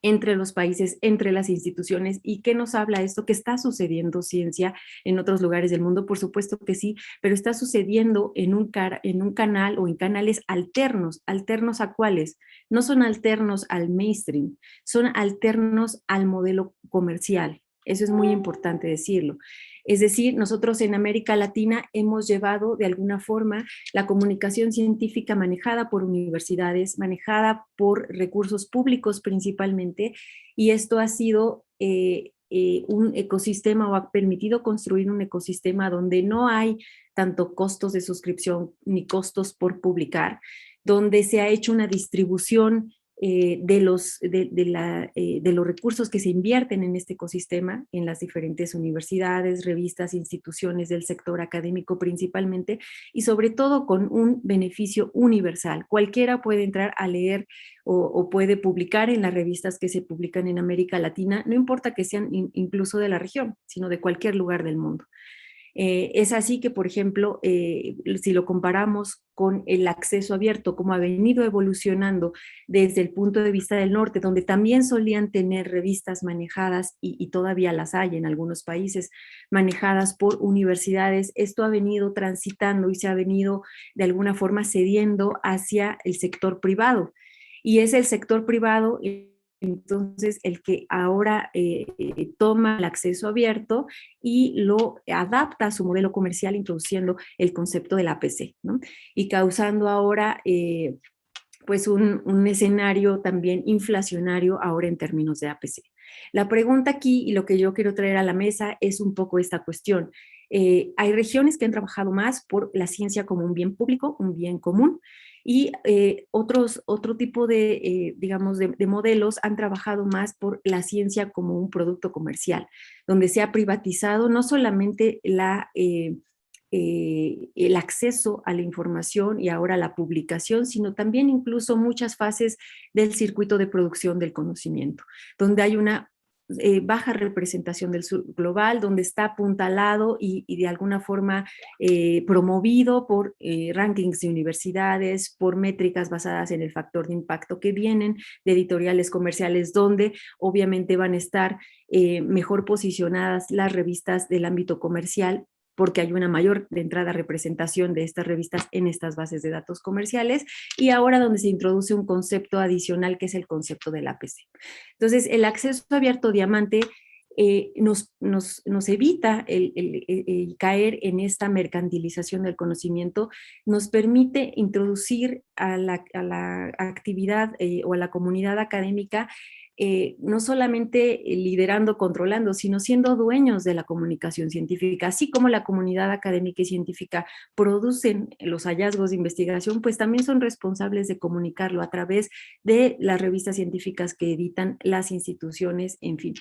entre los países, entre las instituciones. ¿Y qué nos habla esto? ¿Que está sucediendo ciencia en otros lugares del mundo? Por supuesto que sí, pero está sucediendo en un canal o en canales alternos. ¿Alternos a cuáles? No son alternos al mainstream, son alternos al modelo comercial. Eso es muy importante decirlo. Es decir, nosotros en América Latina hemos llevado de alguna forma la comunicación científica manejada por universidades, manejada por recursos públicos principalmente, y esto ha sido un ecosistema, o ha permitido construir un ecosistema donde no hay tanto costos de suscripción ni costos por publicar, donde se ha hecho una distribución de los recursos que se invierten en este ecosistema, en las diferentes universidades, revistas, instituciones del sector académico principalmente, y sobre todo con un beneficio universal. Cualquiera puede entrar a leer o puede publicar en las revistas que se publican en América Latina, no importa que sean incluso de la región, sino de cualquier lugar del mundo. Es así que, por ejemplo, si lo comparamos con el acceso abierto, como ha venido evolucionando desde el punto de vista del norte, donde también solían tener revistas manejadas, y todavía las hay en algunos países, manejadas por universidades, esto ha venido transitando y se ha venido de alguna forma cediendo hacia el sector privado. Y es el sector privado entonces el que ahora toma el acceso abierto y lo adapta a su modelo comercial, introduciendo el concepto del APC, ¿no? Y causando ahora pues un escenario también inflacionario ahora en términos de APC. La pregunta aquí, y lo que yo quiero traer a la mesa, es un poco esta cuestión. Hay regiones que han trabajado más por la ciencia como un bien público, un bien común, y otro tipo de, digamos, de modelos han trabajado más por la ciencia como un producto comercial, donde se ha privatizado no solamente el acceso a la información y ahora la publicación, sino también incluso muchas fases del circuito de producción del conocimiento, donde hay una baja representación del sur global, donde está apuntalado y de alguna forma promovido por rankings de universidades, por métricas basadas en el factor de impacto que vienen de editoriales comerciales, donde obviamente van a estar mejor posicionadas las revistas del ámbito comercial, porque hay una mayor de entrada representación de estas revistas en estas bases de datos comerciales, y ahora donde se introduce un concepto adicional que es el concepto del APC. Entonces, el acceso abierto diamante nos evita el caer en esta mercantilización del conocimiento, nos permite introducir a la actividad o a la comunidad académica no solamente liderando, controlando, sino siendo dueños de la comunicación científica. Así como la comunidad académica y científica producen los hallazgos de investigación, pues también son responsables de comunicarlo a través de las revistas científicas que editan las instituciones, en fin.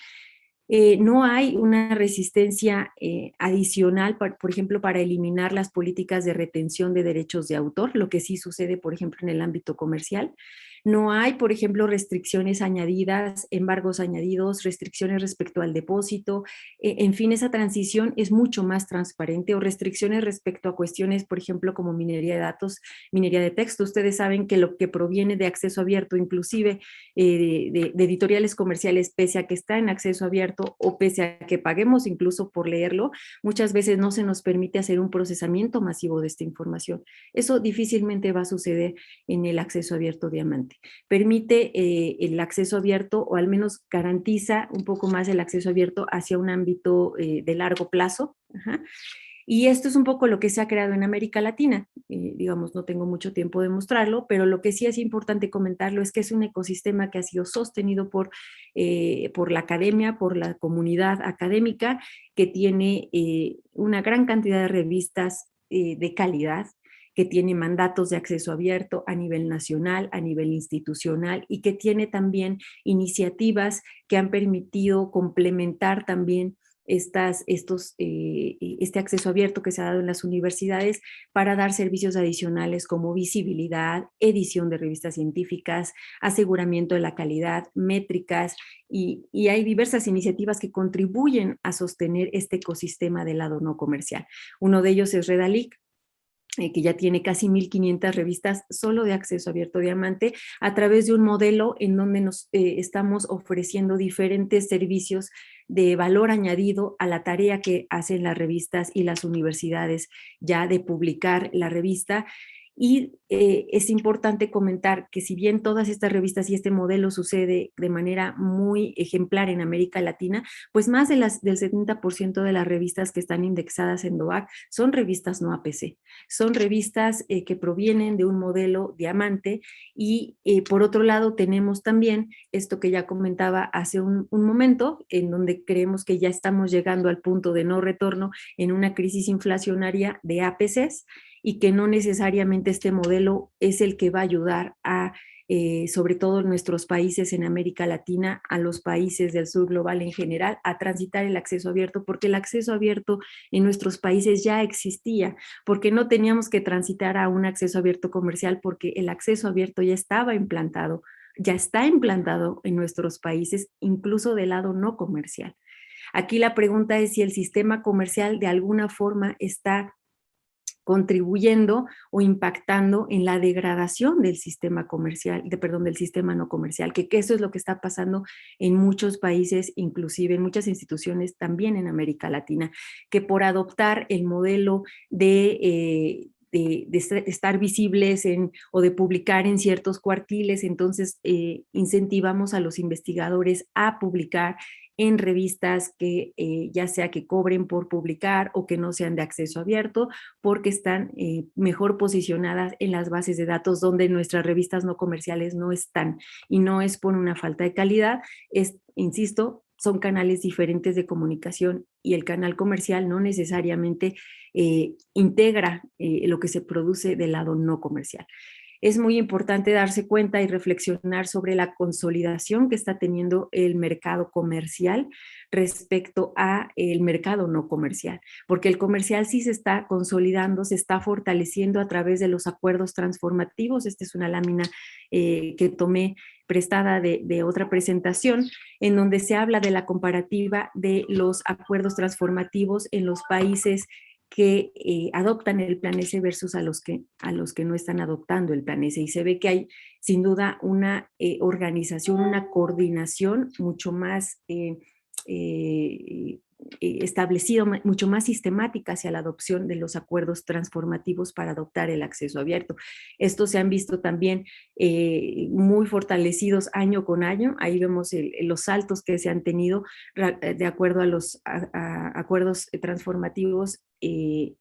No hay una resistencia adicional, por ejemplo, para eliminar las políticas de retención de derechos de autor, lo que sí sucede, por ejemplo, en el ámbito comercial. No hay, por ejemplo, restricciones añadidas, embargos añadidos, restricciones respecto al depósito. En fin, esa transición es mucho más transparente, o restricciones respecto a cuestiones, por ejemplo, como minería de datos, minería de texto. Ustedes saben que lo que proviene de acceso abierto, inclusive de editoriales comerciales, pese a que está en acceso abierto o pese a que paguemos incluso por leerlo, muchas veces no se nos permite hacer un procesamiento masivo de esta información. Eso difícilmente va a suceder en el acceso abierto diamante. Permite el acceso abierto, o al menos garantiza un poco más el acceso abierto hacia un ámbito de largo plazo. Ajá. Y esto es un poco lo que se ha creado en América Latina. Digamos, no tengo mucho tiempo de mostrarlo, pero lo que sí es importante comentarlo es que es un ecosistema que ha sido sostenido por la academia, por la comunidad académica, que tiene una gran cantidad de revistas de calidad, que tiene mandatos de acceso abierto a nivel nacional, a nivel institucional, y que tiene también iniciativas que han permitido complementar también este acceso abierto que se ha dado en las universidades para dar servicios adicionales como visibilidad, edición de revistas científicas, aseguramiento de la calidad, métricas, y hay diversas iniciativas que contribuyen a sostener este ecosistema del lado no comercial. Uno de ellos es Redalyc, que ya tiene casi 1.500 revistas solo de acceso abierto diamante, a través de un modelo en donde nos estamos ofreciendo diferentes servicios de valor añadido a la tarea que hacen las revistas y las universidades ya de publicar la revista. Y es importante comentar que si bien todas estas revistas y este modelo sucede de manera muy ejemplar en América Latina, pues más del 70% de las revistas que están indexadas en DOAC son revistas no APC, son revistas que provienen de un modelo diamante y por otro lado tenemos también esto que ya comentaba hace un momento, en donde creemos que ya estamos llegando al punto de no retorno en una crisis inflacionaria de APCs, y que no necesariamente este modelo es el que va a ayudar a, sobre todo en nuestros países en América Latina, a los países del sur global en general, a transitar el acceso abierto, porque el acceso abierto en nuestros países ya existía, porque no teníamos que transitar a un acceso abierto comercial, porque el acceso abierto ya estaba implantado, ya está implantado en nuestros países, incluso del lado no comercial. Aquí la pregunta es si el sistema comercial de alguna forma está contribuyendo o impactando en la degradación del sistema comercial, del sistema no comercial, que eso es lo que está pasando en muchos países, inclusive en muchas instituciones también en América Latina, que por adoptar el modelo de estar visibles o de publicar en ciertos cuartiles, entonces incentivamos a los investigadores a publicar en revistas que ya sea que cobren por publicar o que no sean de acceso abierto, porque están mejor posicionadas en las bases de datos donde nuestras revistas no comerciales no están, y no es por una falta de calidad, insisto, son canales diferentes de comunicación y el canal comercial no necesariamente integra lo que se produce del lado no comercial. Es muy importante darse cuenta y reflexionar sobre la consolidación que está teniendo el mercado comercial respecto a el mercado no comercial, porque el comercial sí se está consolidando, se está fortaleciendo a través de los acuerdos transformativos. Esta es una lámina que tomé prestada de otra presentación, en donde se habla de la comparativa de los acuerdos transformativos en los países que adoptan el plan S versus a los que no están adoptando el plan S. Y se ve que hay sin duda una organización, una coordinación mucho más establecido, mucho más sistemática hacia la adopción de los acuerdos transformativos para adoptar el acceso abierto. Estos se han visto también muy fortalecidos año con año. Ahí vemos los saltos que se han tenido de acuerdo a los acuerdos transformativos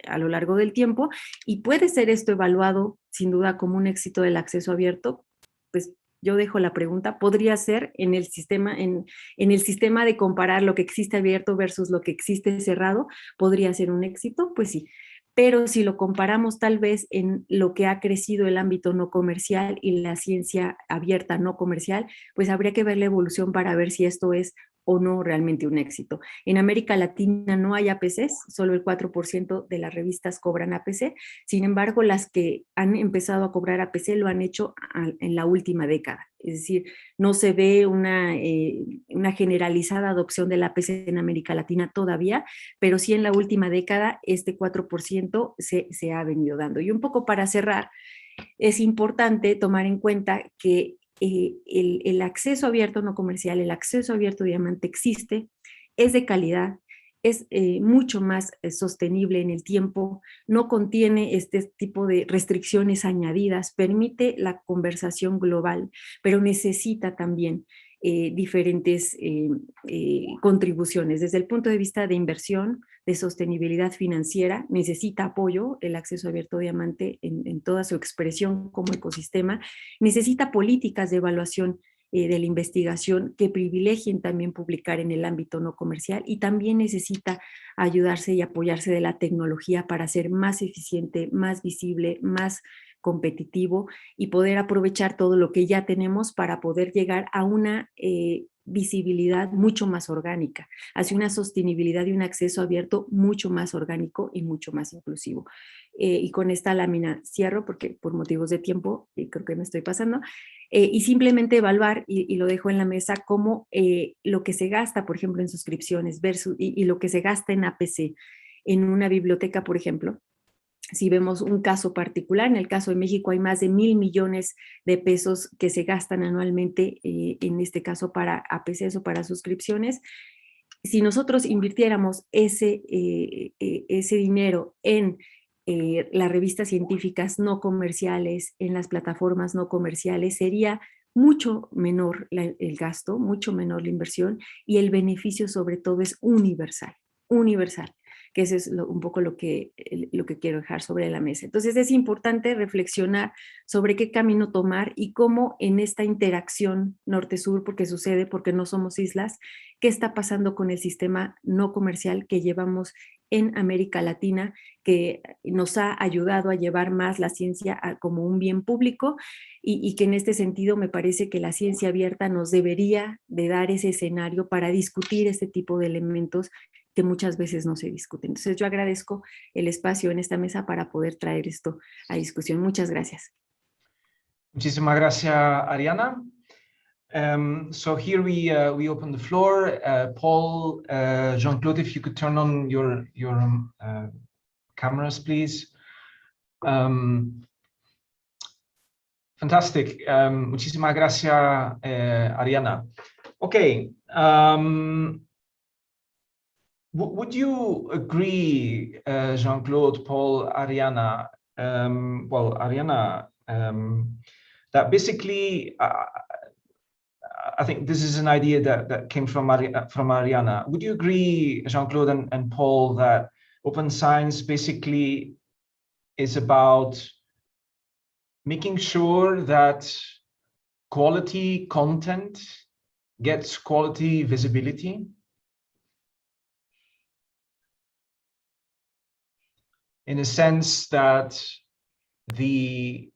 a lo largo del tiempo, y puede ser esto evaluado sin duda como un éxito del acceso abierto. Pues yo dejo la pregunta, ¿podría ser en el sistema, en el sistema de comparar lo que existe abierto versus lo que existe cerrado, podría ser un éxito? Pues sí, pero si lo comparamos tal vez en lo que ha crecido el ámbito no comercial y la ciencia abierta no comercial, pues habría que ver la evolución para ver si esto es o no realmente un éxito. En América Latina no hay APCs, solo el 4% de las revistas cobran APC, sin embargo las que han empezado a cobrar APC lo han hecho en la última década, es decir, no se ve una generalizada adopción del APC en América Latina todavía, pero sí en la última década este 4% se ha venido dando. Y un poco para cerrar, es importante tomar en cuenta que el acceso abierto no comercial, el acceso abierto diamante existe, es de calidad, es mucho más sostenible en el tiempo, no contiene este tipo de restricciones añadidas, permite la conversación global, pero necesita también diferentes contribuciones. Desde el punto de vista de inversión, de sostenibilidad financiera, necesita apoyo el acceso abierto diamante en toda su expresión como ecosistema, necesita políticas de evaluación de la investigación que privilegien también publicar en el ámbito no comercial, y también necesita ayudarse y apoyarse de la tecnología para ser más eficiente, más visible, más competitivo y poder aprovechar todo lo que ya tenemos para poder llegar a una visibilidad mucho más orgánica, hacia una sostenibilidad y un acceso abierto mucho más orgánico y mucho más inclusivo. Y con esta lámina cierro porque por motivos de tiempo creo que me estoy pasando, y simplemente evaluar, y lo dejo en la mesa, cómo lo que se gasta, por ejemplo, en suscripciones versus, y lo que se gasta en APC, en una biblioteca, por ejemplo, si vemos un caso particular, en el caso de México hay más de 1,000 millones de pesos que se gastan anualmente, en este caso para APCs o para suscripciones. Si nosotros invirtiéramos ese dinero en las revistas científicas no comerciales, en las plataformas no comerciales, sería mucho menor el gasto, mucho menor la inversión, y el beneficio sobre todo es universal, que eso es un poco lo que quiero dejar sobre la mesa. Entonces es importante reflexionar sobre qué camino tomar y cómo en esta interacción norte-sur, porque no somos islas, qué está pasando con el sistema no comercial que llevamos en América Latina, que nos ha ayudado a llevar más la ciencia como un bien público, y que en este sentido me parece que la ciencia abierta nos debería de dar ese escenario para discutir este tipo de elementos que muchas veces no se discuten. Entonces yo agradezco el espacio en esta mesa para poder traer esto a discusión. Muchas gracias. Muchísimas gracias, Arianna. So here we open the floor. Paul, Jean-Claude, if you could turn on your cameras, please. Fantastic. Muchísimas gracias, Arianna. Okay. Would you agree, Jean-Claude, Paul, Arianna, well, Arianna, that basically, I think this is an idea that came from Arianna. Would you agree, Jean-Claude and Paul, that open science basically is about making sure that quality content gets quality visibility? In a sense that the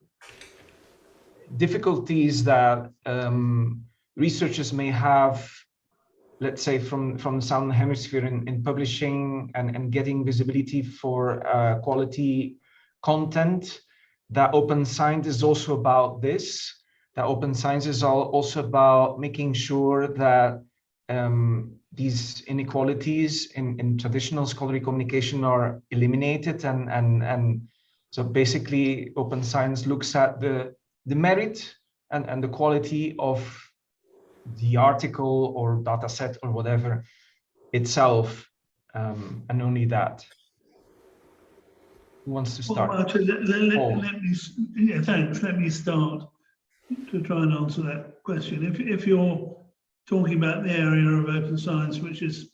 difficulties that researchers may have, let's say from the Southern Hemisphere in publishing and getting visibility for quality content, that open science is also about this. That open science is also about making sure that these inequalities in traditional scholarly communication are eliminated, and so basically open science looks at the merit and the quality of the article or data set or whatever itself, and only that. Who wants to start? Well, actually, thanks. Let me start to try and answer that question. If you're talking about the area of open science, which is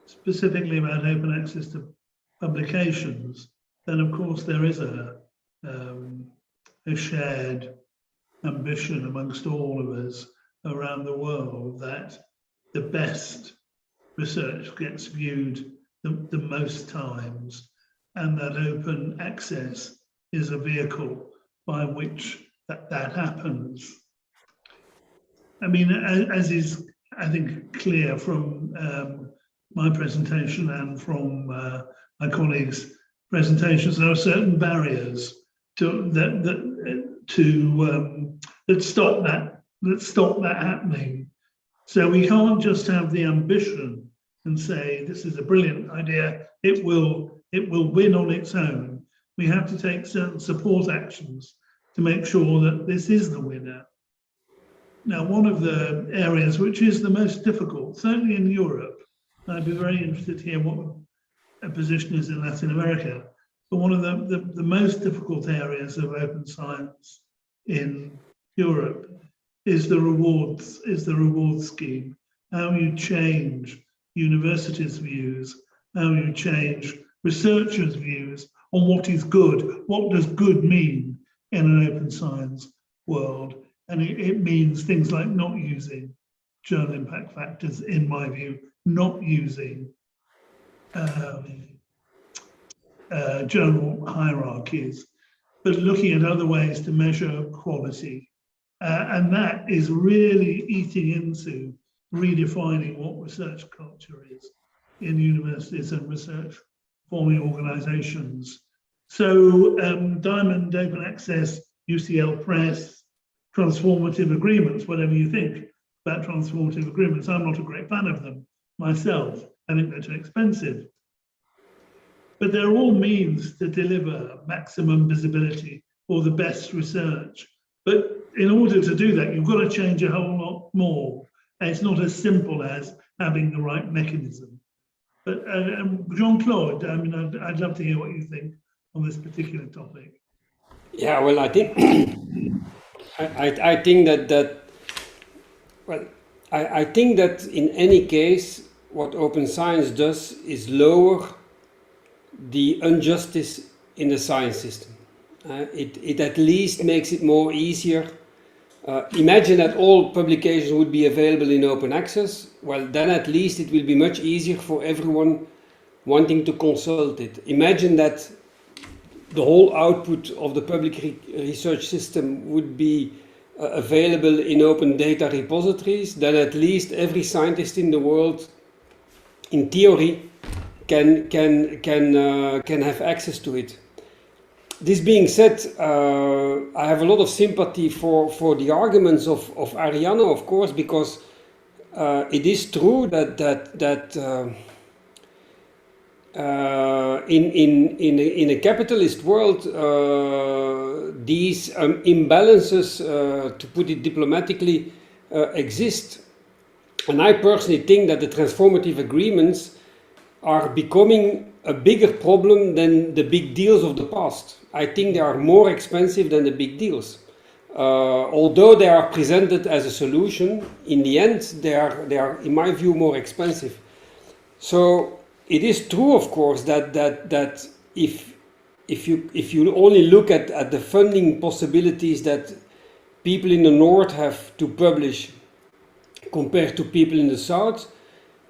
specifically about open access to publications, then of course there is a shared ambition amongst all of us around the world that the best research gets viewed the most times, and that open access is a vehicle by which that happens. I mean, as is, I think, clear from my presentation and from my colleagues' presentations, there are certain barriers that stop that happening. So we can't just have the ambition and say this is a brilliant idea, it will win on its own. We have to take certain support actions to make sure that this is the winner. Now, one of the areas which is the most difficult, certainly in Europe, I'd be very interested to hear what a position is in Latin America, but one of the most difficult areas of open science in Europe is the reward scheme. How you change universities' views, how you change researchers' views on what is good. What does good mean in an open science world? And it means things like not using journal impact factors, in my view, not using journal hierarchies, but looking at other ways to measure quality. And that is really eating into redefining what research culture is in universities and research forming organizations. So Diamond, Open Access, UCL Press, transformative agreements, whatever you think about transformative agreements, I'm not a great fan of them myself. I think they're too expensive. but they're all means to deliver maximum visibility or the best research. But in order to do that, you've got to change a whole lot more. And it's not as simple as having the right mechanism. But Jean-Claude, I mean, I'd love to hear what you think on this particular topic. Yeah, well, I think I think that well, I think that in any case, what open science does is lower the injustice in the science system. It at least makes it more easier. Imagine that all publications would be available in open access. Well, then at least it will be much easier for everyone wanting to consult it. Imagine that the whole output of the public research system would be available in open data repositories. Then at least every scientist in the world, in theory, can have access to it. This being said, I have a lot of sympathy for the arguments of Arianna, of course, because it is true that in a capitalist world, these imbalances, to put it diplomatically, exist. And I personally think that the transformative agreements are becoming a bigger problem than the big deals of the past. I think they are more expensive than the big deals. Although they are presented as a solution, in the end, they are, in my view, more expensive. So it is true, of course, that if you only look at the funding possibilities that people in the north have to publish compared to people in the south,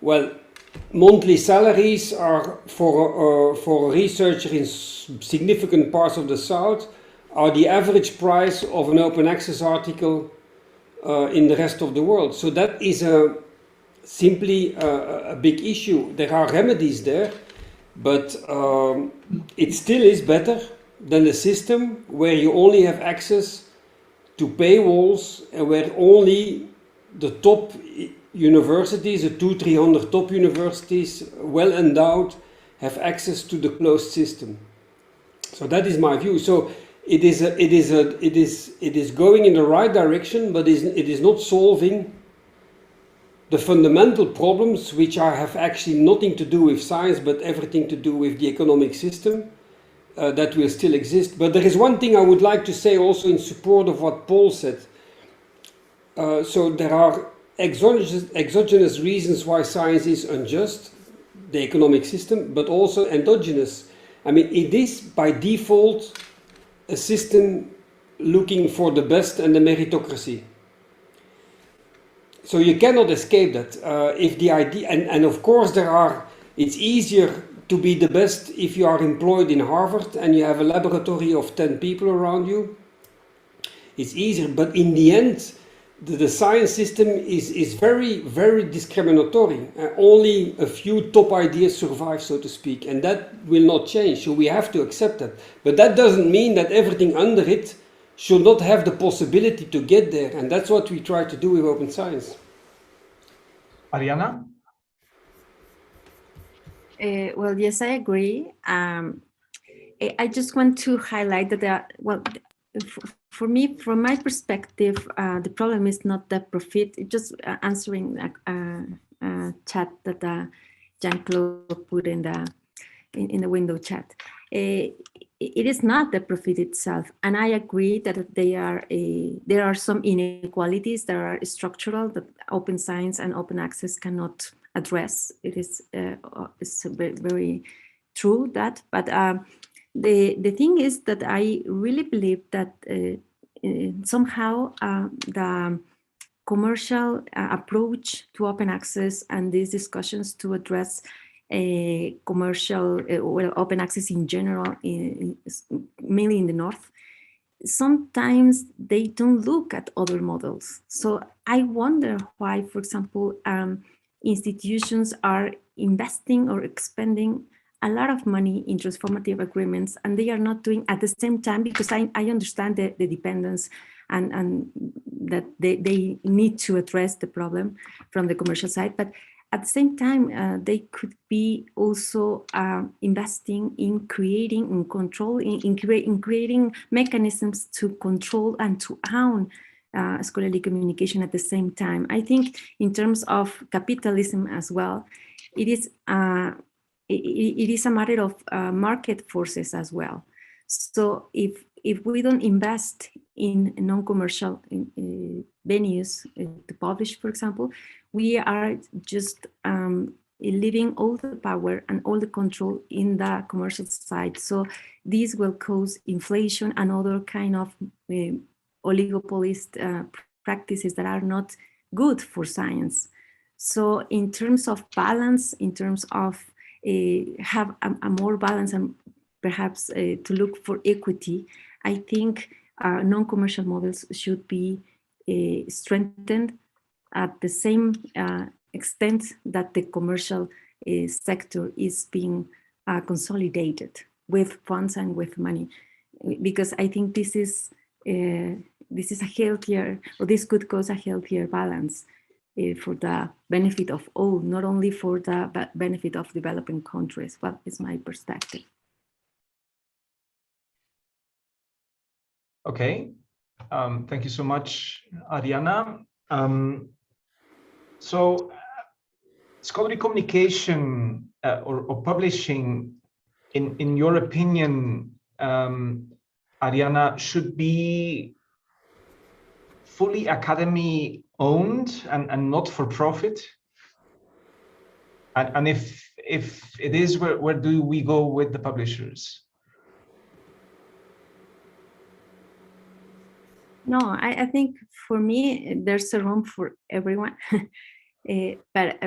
well, monthly salaries are for a researcher in significant parts of the south are the average price of an open access article in the rest of the world. So that is simply a big issue. There are remedies there, but it still is better than the system where you only have access to paywalls and where only the top universities, the 200-300 top universities, well endowed, have access to the closed system. So that is my view. So it is going in the right direction, but it is not solving the fundamental problems, which have actually nothing to do with science, but everything to do with the economic system that will still exist. But there is one thing I would like to say also in support of what Paul said. So there are exogenous reasons why science is unjust, the economic system, but also endogenous. I mean, it is by default a system looking for the best and the meritocracy. So you cannot escape that. If the idea, and of course it's easier to be the best if you are employed in Harvard and you have a laboratory of 10 people around you. It's easier, but in the end, the science system is very, very discriminatory. Only a few top ideas survive, so to speak, and that will not change. So we have to accept that. But that doesn't mean that everything under it should not have the possibility to get there, and that's what we try to do with open science. Arianna? Well, yes, I agree. I just want to highlight that, for me, from my perspective, the problem is not the profit. It's just answering a chat that Jean-Claude put in the window chat. It is not the profit itself, and I agree that there are some inequalities that are structural that open science and open access cannot address. It is it's very, very true that, but the thing is that I really believe that somehow the commercial approach to open access and these discussions to address commercial open access in general, mainly in the north, sometimes they don't look at other models. So I wonder why, for example, institutions are investing or expending a lot of money in transformative agreements, and they are not doing at the same time, because I understand the dependence and that they need to address the problem from the commercial side, but At the same time, they could be also investing in creating and control, in creating mechanisms to control and to own scholarly communication at the same time. I think in terms of capitalism as well, it is a matter of market forces as well. So if we don't invest in non-commercial venues to publish, for example, we are just leaving all the power and all the control in the commercial side. So this will cause inflation and other kind of oligopolist practices that are not good for science. So in terms of balance, in terms of have a more balance and perhaps to look for equity, I think non-commercial models should be strengthened at the same extent that the commercial sector is being consolidated with funds and with money, because I think this is a healthier, or this could cause a healthier balance for the benefit of all, not only for the benefit of developing countries. Well, it's my perspective. Okay, thank you so much, Arianna. So scholarly communication or publishing, in your opinion, Arianna, should be fully academy owned and not for profit? And if it is, where do we go with the publishers? No, I think for me, there's a room for everyone. But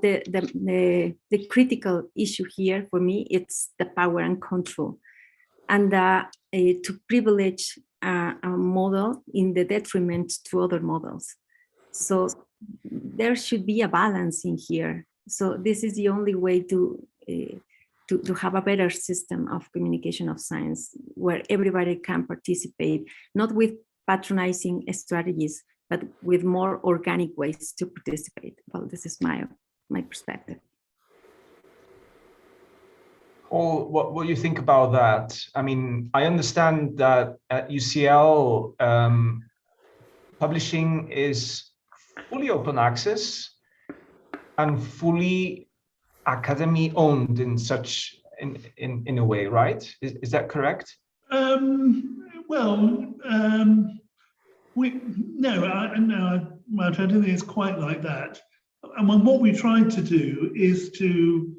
the critical issue here for me, it's the power and control, and to privilege a model in the detriment to other models. So there should be a balance in here. So this is the only way to have a better system of communication of science, where everybody can participate, not with patronizing strategies, but with more organic ways to participate. Well, this is my perspective. Paul, what do you think about that? I mean, I understand that at UCL, publishing is fully open access and fully academy owned in a way, right? Is that correct? I don't think it's quite like that. And what we tried to do is to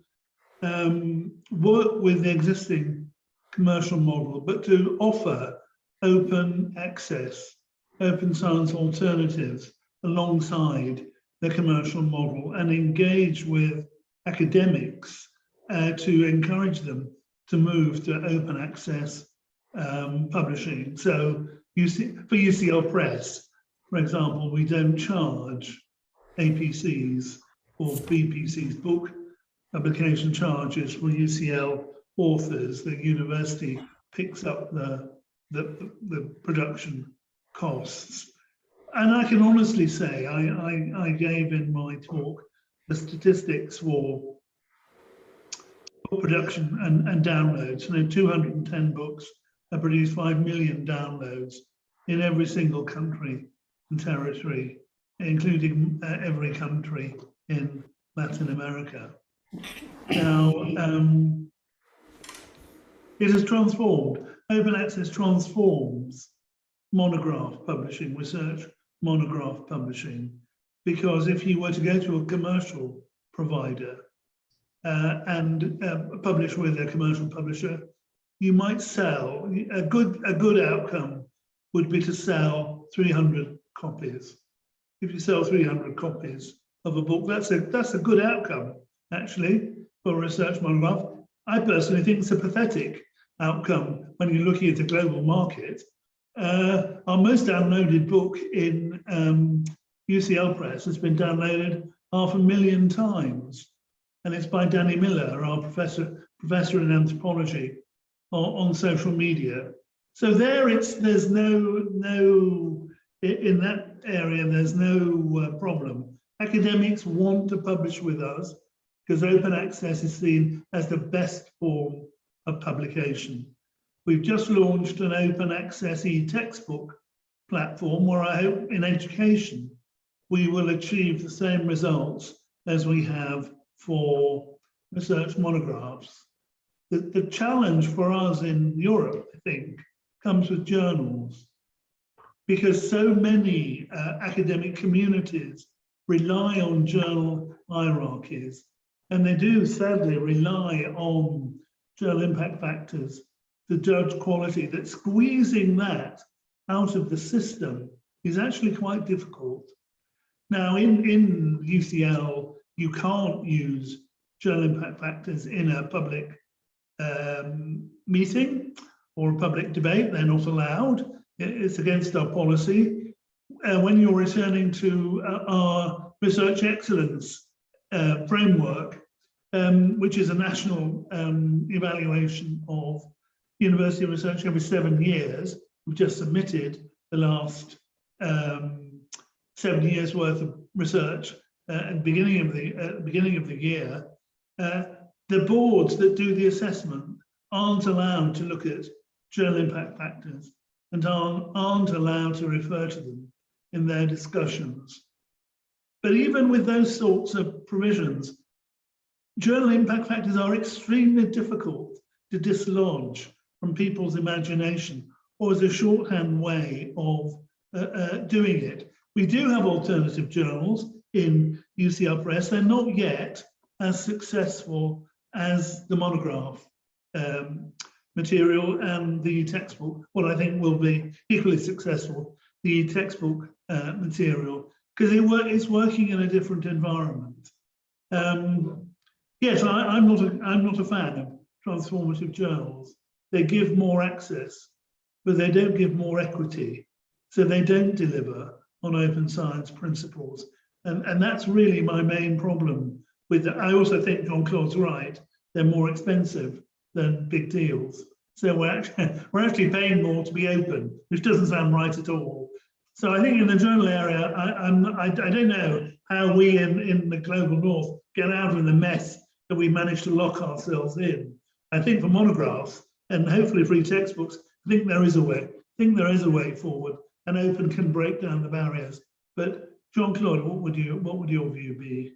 work with the existing commercial model, but to offer open access, open science alternatives alongside the commercial model, and engage with academics to encourage them to move to open access publishing. So for UCL Press, for example, we don't charge APCs or BPCs, book publication charges for UCL authors. The university picks up the production costs. And I can honestly say, I gave in my talk the statistics for book production and downloads. And 210 books have produced 5 million downloads in every single country and territory, including every country in Latin America. Now, it has transformed. Open access transforms monograph publishing, research monograph publishing, because if you were to go to a commercial provider and publish with a commercial publisher, you might sell, a good outcome would be to sell 300 copies. If you sell 300 copies of a book, that's a good outcome, actually, for a research monograph. I personally think it's a pathetic outcome when you're looking at a global market. Our most downloaded book in UCL Press has been downloaded 500,000 times, and it's by Danny Miller, our professor in anthropology, on social media. So there's no in that area, there's no problem academics want to publish with us because open access is seen as the best form of publication. We've just launched an open access e-textbook platform where I hope in education we will achieve the same results as we have for research monographs. The challenge for us in Europe, I think, comes with journals, because so many academic communities rely on journal hierarchies, and they do sadly rely on journal impact factors to judge quality. That squeezing that out of the system is actually quite difficult. Now, in UCL, you can't use journal impact factors in a public meeting or a public debate. They're not allowed. It's against our policy. When you're returning to our research excellence framework, which is a national evaluation of university research every 7 years, we've just submitted the last 7 years worth of research at the beginning of the year. The boards that do the assessment aren't allowed to look at journal impact factors and aren't allowed to refer to them in their discussions. But even with those sorts of provisions, journal impact factors are extremely difficult to dislodge from people's imagination or as a shorthand way of doing it. We do have alternative journals in UCL Press. They're not yet as successful as the monograph material and the textbook. What I think will be equally successful, the textbook material, because it's working in a different environment. Yes, I'm not a fan of transformative journals. They give more access, but they don't give more equity. So they don't deliver on open science principles. And that's really my main problem with that. I also think Jean-Claude's right. They're more expensive than big deals. So we're actually paying more to be open, which doesn't sound right at all. So I think in the journal area, I don't know how we in the global north get out of the mess that we managed to lock ourselves in. I think for monographs and hopefully free textbooks, I think there is a way. I think there is a way forward, and open can break down the barriers. But Jean-Claude, what would your view be?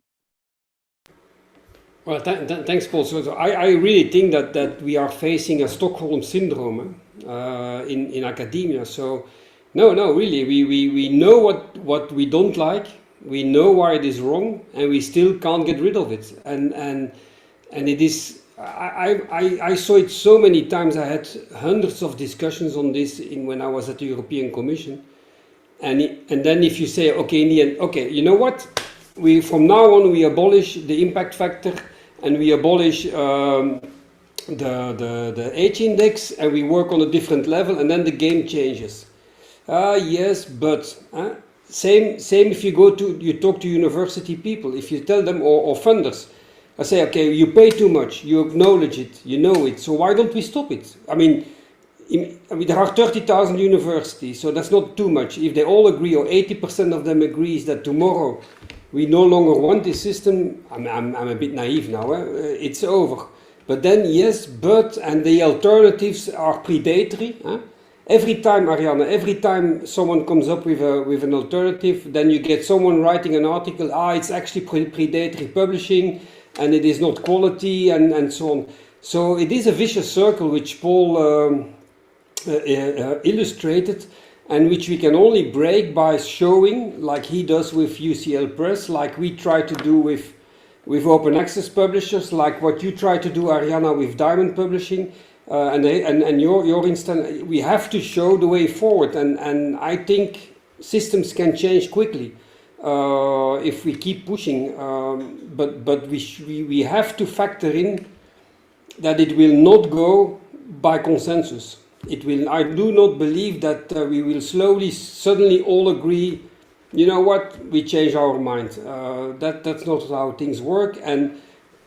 Well, thanks, Paul. So I really think that we are facing a Stockholm syndrome in academia. So no, really, we know what we don't like, we know why it is wrong, and we still can't get rid of it. And it is. I saw it so many times. I had hundreds of discussions on this when I was at the European Commission. And then if you say, okay, in the end, okay, you know what? From now on we abolish the impact factor and we abolish the H index and we work on a different level, and then the game changes. Yes, but same if you talk to university people, if you tell them or funders, I say, okay, you pay too much, you acknowledge it, you know it, so why don't we stop it? I mean, there are 30,000 universities, so that's not too much. If they all agree, or 80% of them agrees that tomorrow we no longer want this system, I'm a bit naive now, it's over. But then, yes, and the alternatives are predatory. Every time, Arianna, every time someone comes up with an alternative, then you get someone writing an article, it's actually predatory publishing, and it is not quality, and so on. So it is a vicious circle which Paul illustrated, and which we can only break by showing, like he does with UCL Press, like we try to do with open access publishers, like what you try to do, Arianna, with Diamond Publishing, and your instance. We have to show the way forward, and I think systems can change quickly if we keep pushing. But we have to factor in that it will not go by consensus. It will. I do not believe that we will suddenly all agree, you know what, we change our mind. That's not how things work. And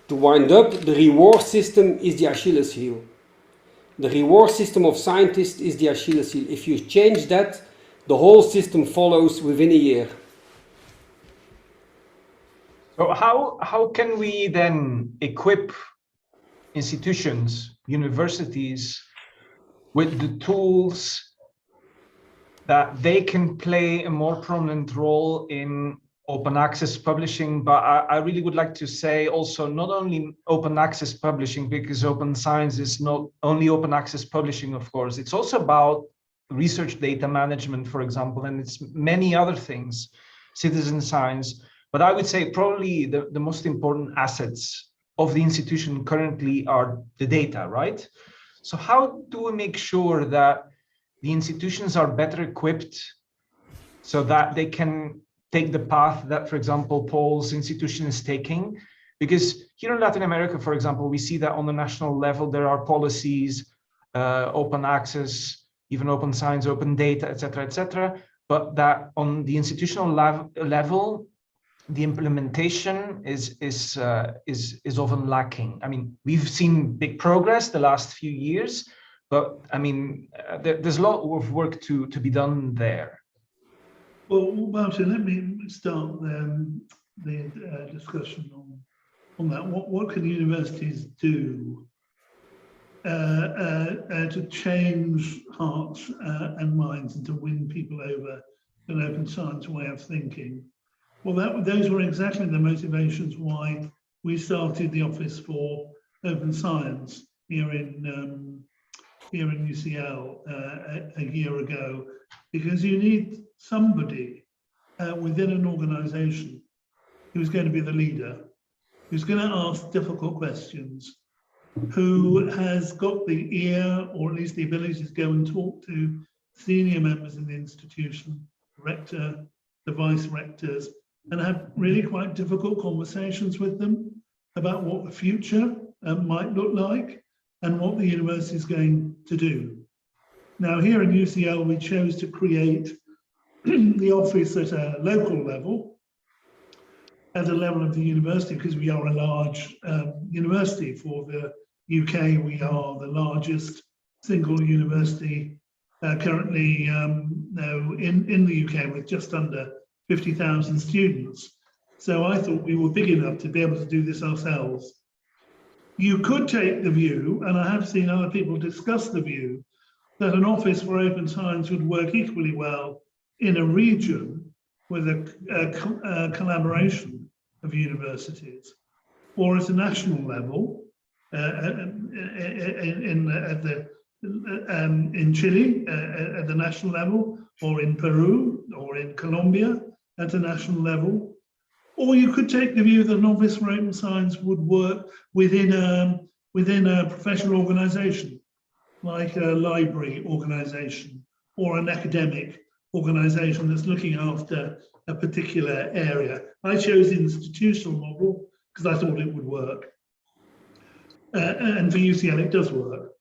to wind up, the reward system is the Achilles heel. The reward system of scientists is the Achilles heel. If you change that, the whole system follows within a year. So how can we then equip institutions, universities, with the tools that they can play a more prominent role in open access publishing? But I really would like to say also not only open access publishing, because open science is not only open access publishing, of course, it's also about research data management, for example, and it's many other things, citizen science. But I would say probably the most important assets of the institution currently are the data, right? So how do we make sure that the institutions are better equipped so that they can take the path that, for example, Paul's institution is taking? Because here in Latin America, for example, we see that on the national level, there are policies, open access, even open science, open data, et cetera, but that on the institutional level, the implementation is often lacking. I mean, we've seen big progress the last few years, but I mean, there's a lot of work to be done there. Well, Martin, let me start the discussion on that. What can universities do to change hearts and minds and to win people over to an open science way of thinking? Well, those were exactly the motivations why we started the Office for Open Science here in UCL a year ago, because you need somebody within an organization who's going to be the leader, who's going to ask difficult questions, who has got the ear, or at least the ability to go and talk to senior members of the institution, rector, the vice rectors, and have really quite difficult conversations with them about what the future might look like and what the university is going to do. Now, here in UCL, we chose to create the office at a local level, at the level of the university, because we are a large university. For the UK, we are the largest single university currently in the UK, with just under 50,000 students. So I thought we were big enough to be able to do this ourselves. You could take the view, and I have seen other people discuss the view, that an Office for Open Science would work equally well in a region with a collaboration of universities, or at a national level, in Chile at the national level, or in Peru, or in Colombia at a national level. Or you could take the view that an Office for Open Science would work within a professional organization, like a library organization or an academic organization that's looking after a particular area. I chose the institutional model because I thought it would work. And for UCL, it does work.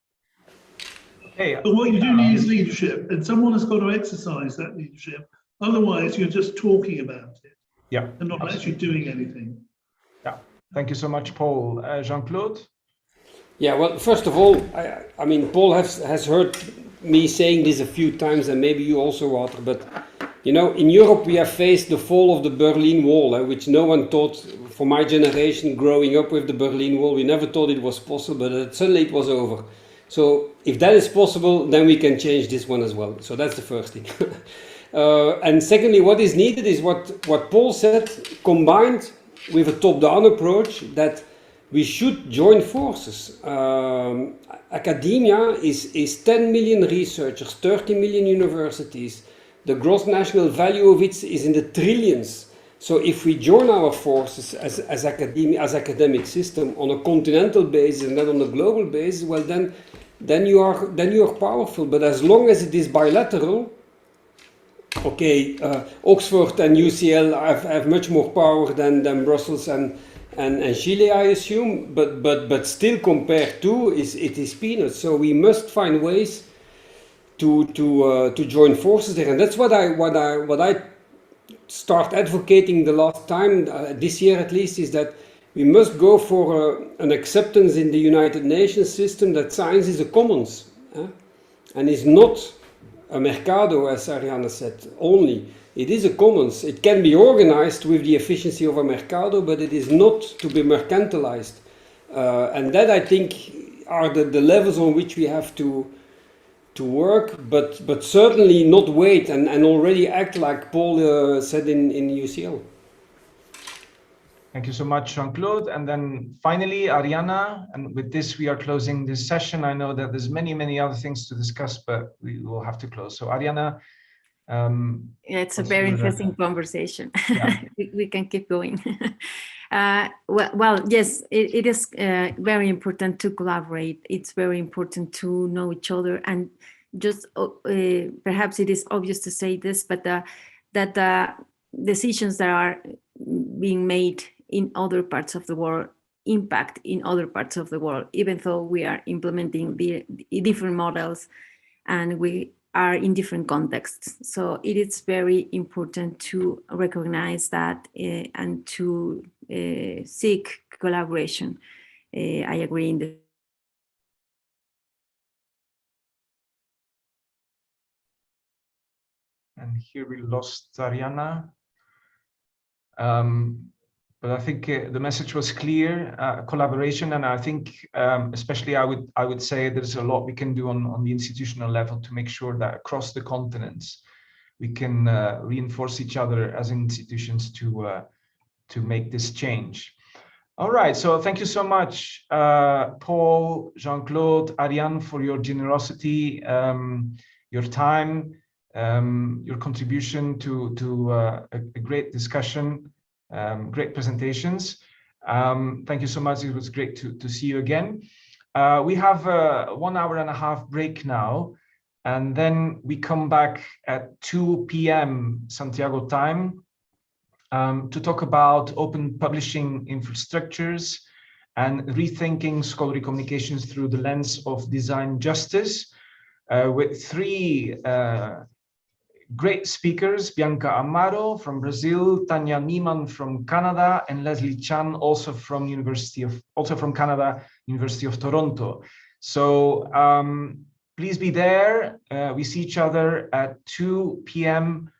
Hey, But what you do need is leadership, and someone has got to exercise that leadership. Otherwise, you're just talking about it, yeah, and not actually doing anything. yeah. Thank you so much, Paul. Jean-Claude? Yeah, well, first of all, I mean, Paul has heard me saying this a few times, and maybe you also, Walter, but, you know, in Europe we have faced the fall of the Berlin Wall, which no one thought, for my generation, growing up with the Berlin Wall, we never thought it was possible, but suddenly it was over. So if that is possible, then we can change this one as well. So that's the first thing. And secondly, what is needed is what Paul said, combined with a top-down approach, that we should join forces. Academia is 10 million researchers, 30 million universities. The gross national value of it is in the trillions. So if we join our forces as academic system on a continental basis and then on a global basis, well then you are powerful. But as long as it is bilateral, okay, Oxford and UCL have much more power than Brussels and Chile, I assume, but still compared to it is peanuts. So we must find ways to join forces there, and that's what I start advocating the last time, this year at least, is that we must go for an acceptance in the United Nations system that science is a commons, and is not a mercado, as Arianna said, only. it is a commons. It can be organized with the efficiency of a mercado, but it is not to be mercantilized. And that, I think, are the levels on which we have to work, but certainly not wait and already act like Paul said in UCL. Thank you so much, Jean-Claude. And then finally, Arianna, and with this, we are closing this session. I know that there's many other things to discuss, but we will have to close. So Arianna. It's a very interesting conversation. Yeah. we can keep going. Well, yes, it is very important to collaborate. It's very important to know each other. And just perhaps it is obvious to say this, but that decisions that are being made in other parts of the world impact in other parts of the world, even though we are implementing the different models and we are in different contexts. So it is very important to recognize that and to seek collaboration. I agree in the And here we lost Arianna. But I think the message was clear, collaboration, and I think especially I would say there's a lot we can do on the institutional level to make sure that across the continents we can reinforce each other as institutions to make this change. All right, so thank you so much, Paul, Jean-Claude, Arianna, for your generosity, your time, your contribution to a great discussion. Great presentations. Thank you so much. It was great to see you again. We have a 1 hour and a half break now, and then we come back at 2 p.m. Santiago time to talk about open publishing infrastructures and rethinking scholarly communications through the lens of design justice with 3 great speakers: Bianca Amaro from Brazil, Tanya Niemann from Canada, and Leslie Chan, also from Canada, University of Toronto. So please be there. We see each other at 2 p.m.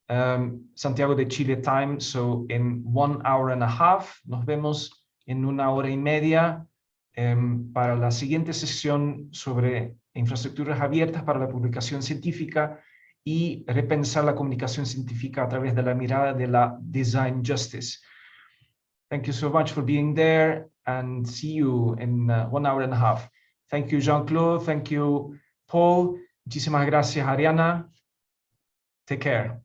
Santiago de Chile time. So in 1 hour and a half, nos vemos en 1 hora y media para la siguiente sesión sobre infraestructuras abiertas para la publicación científica y repensar la comunicación científica a través de la mirada de la design justice. Thank you so much for being there, and see you in 1 hour and a half. Thank you, Jean-Claude. Thank you, Paul. Muchísimas gracias, Arianna. Take care.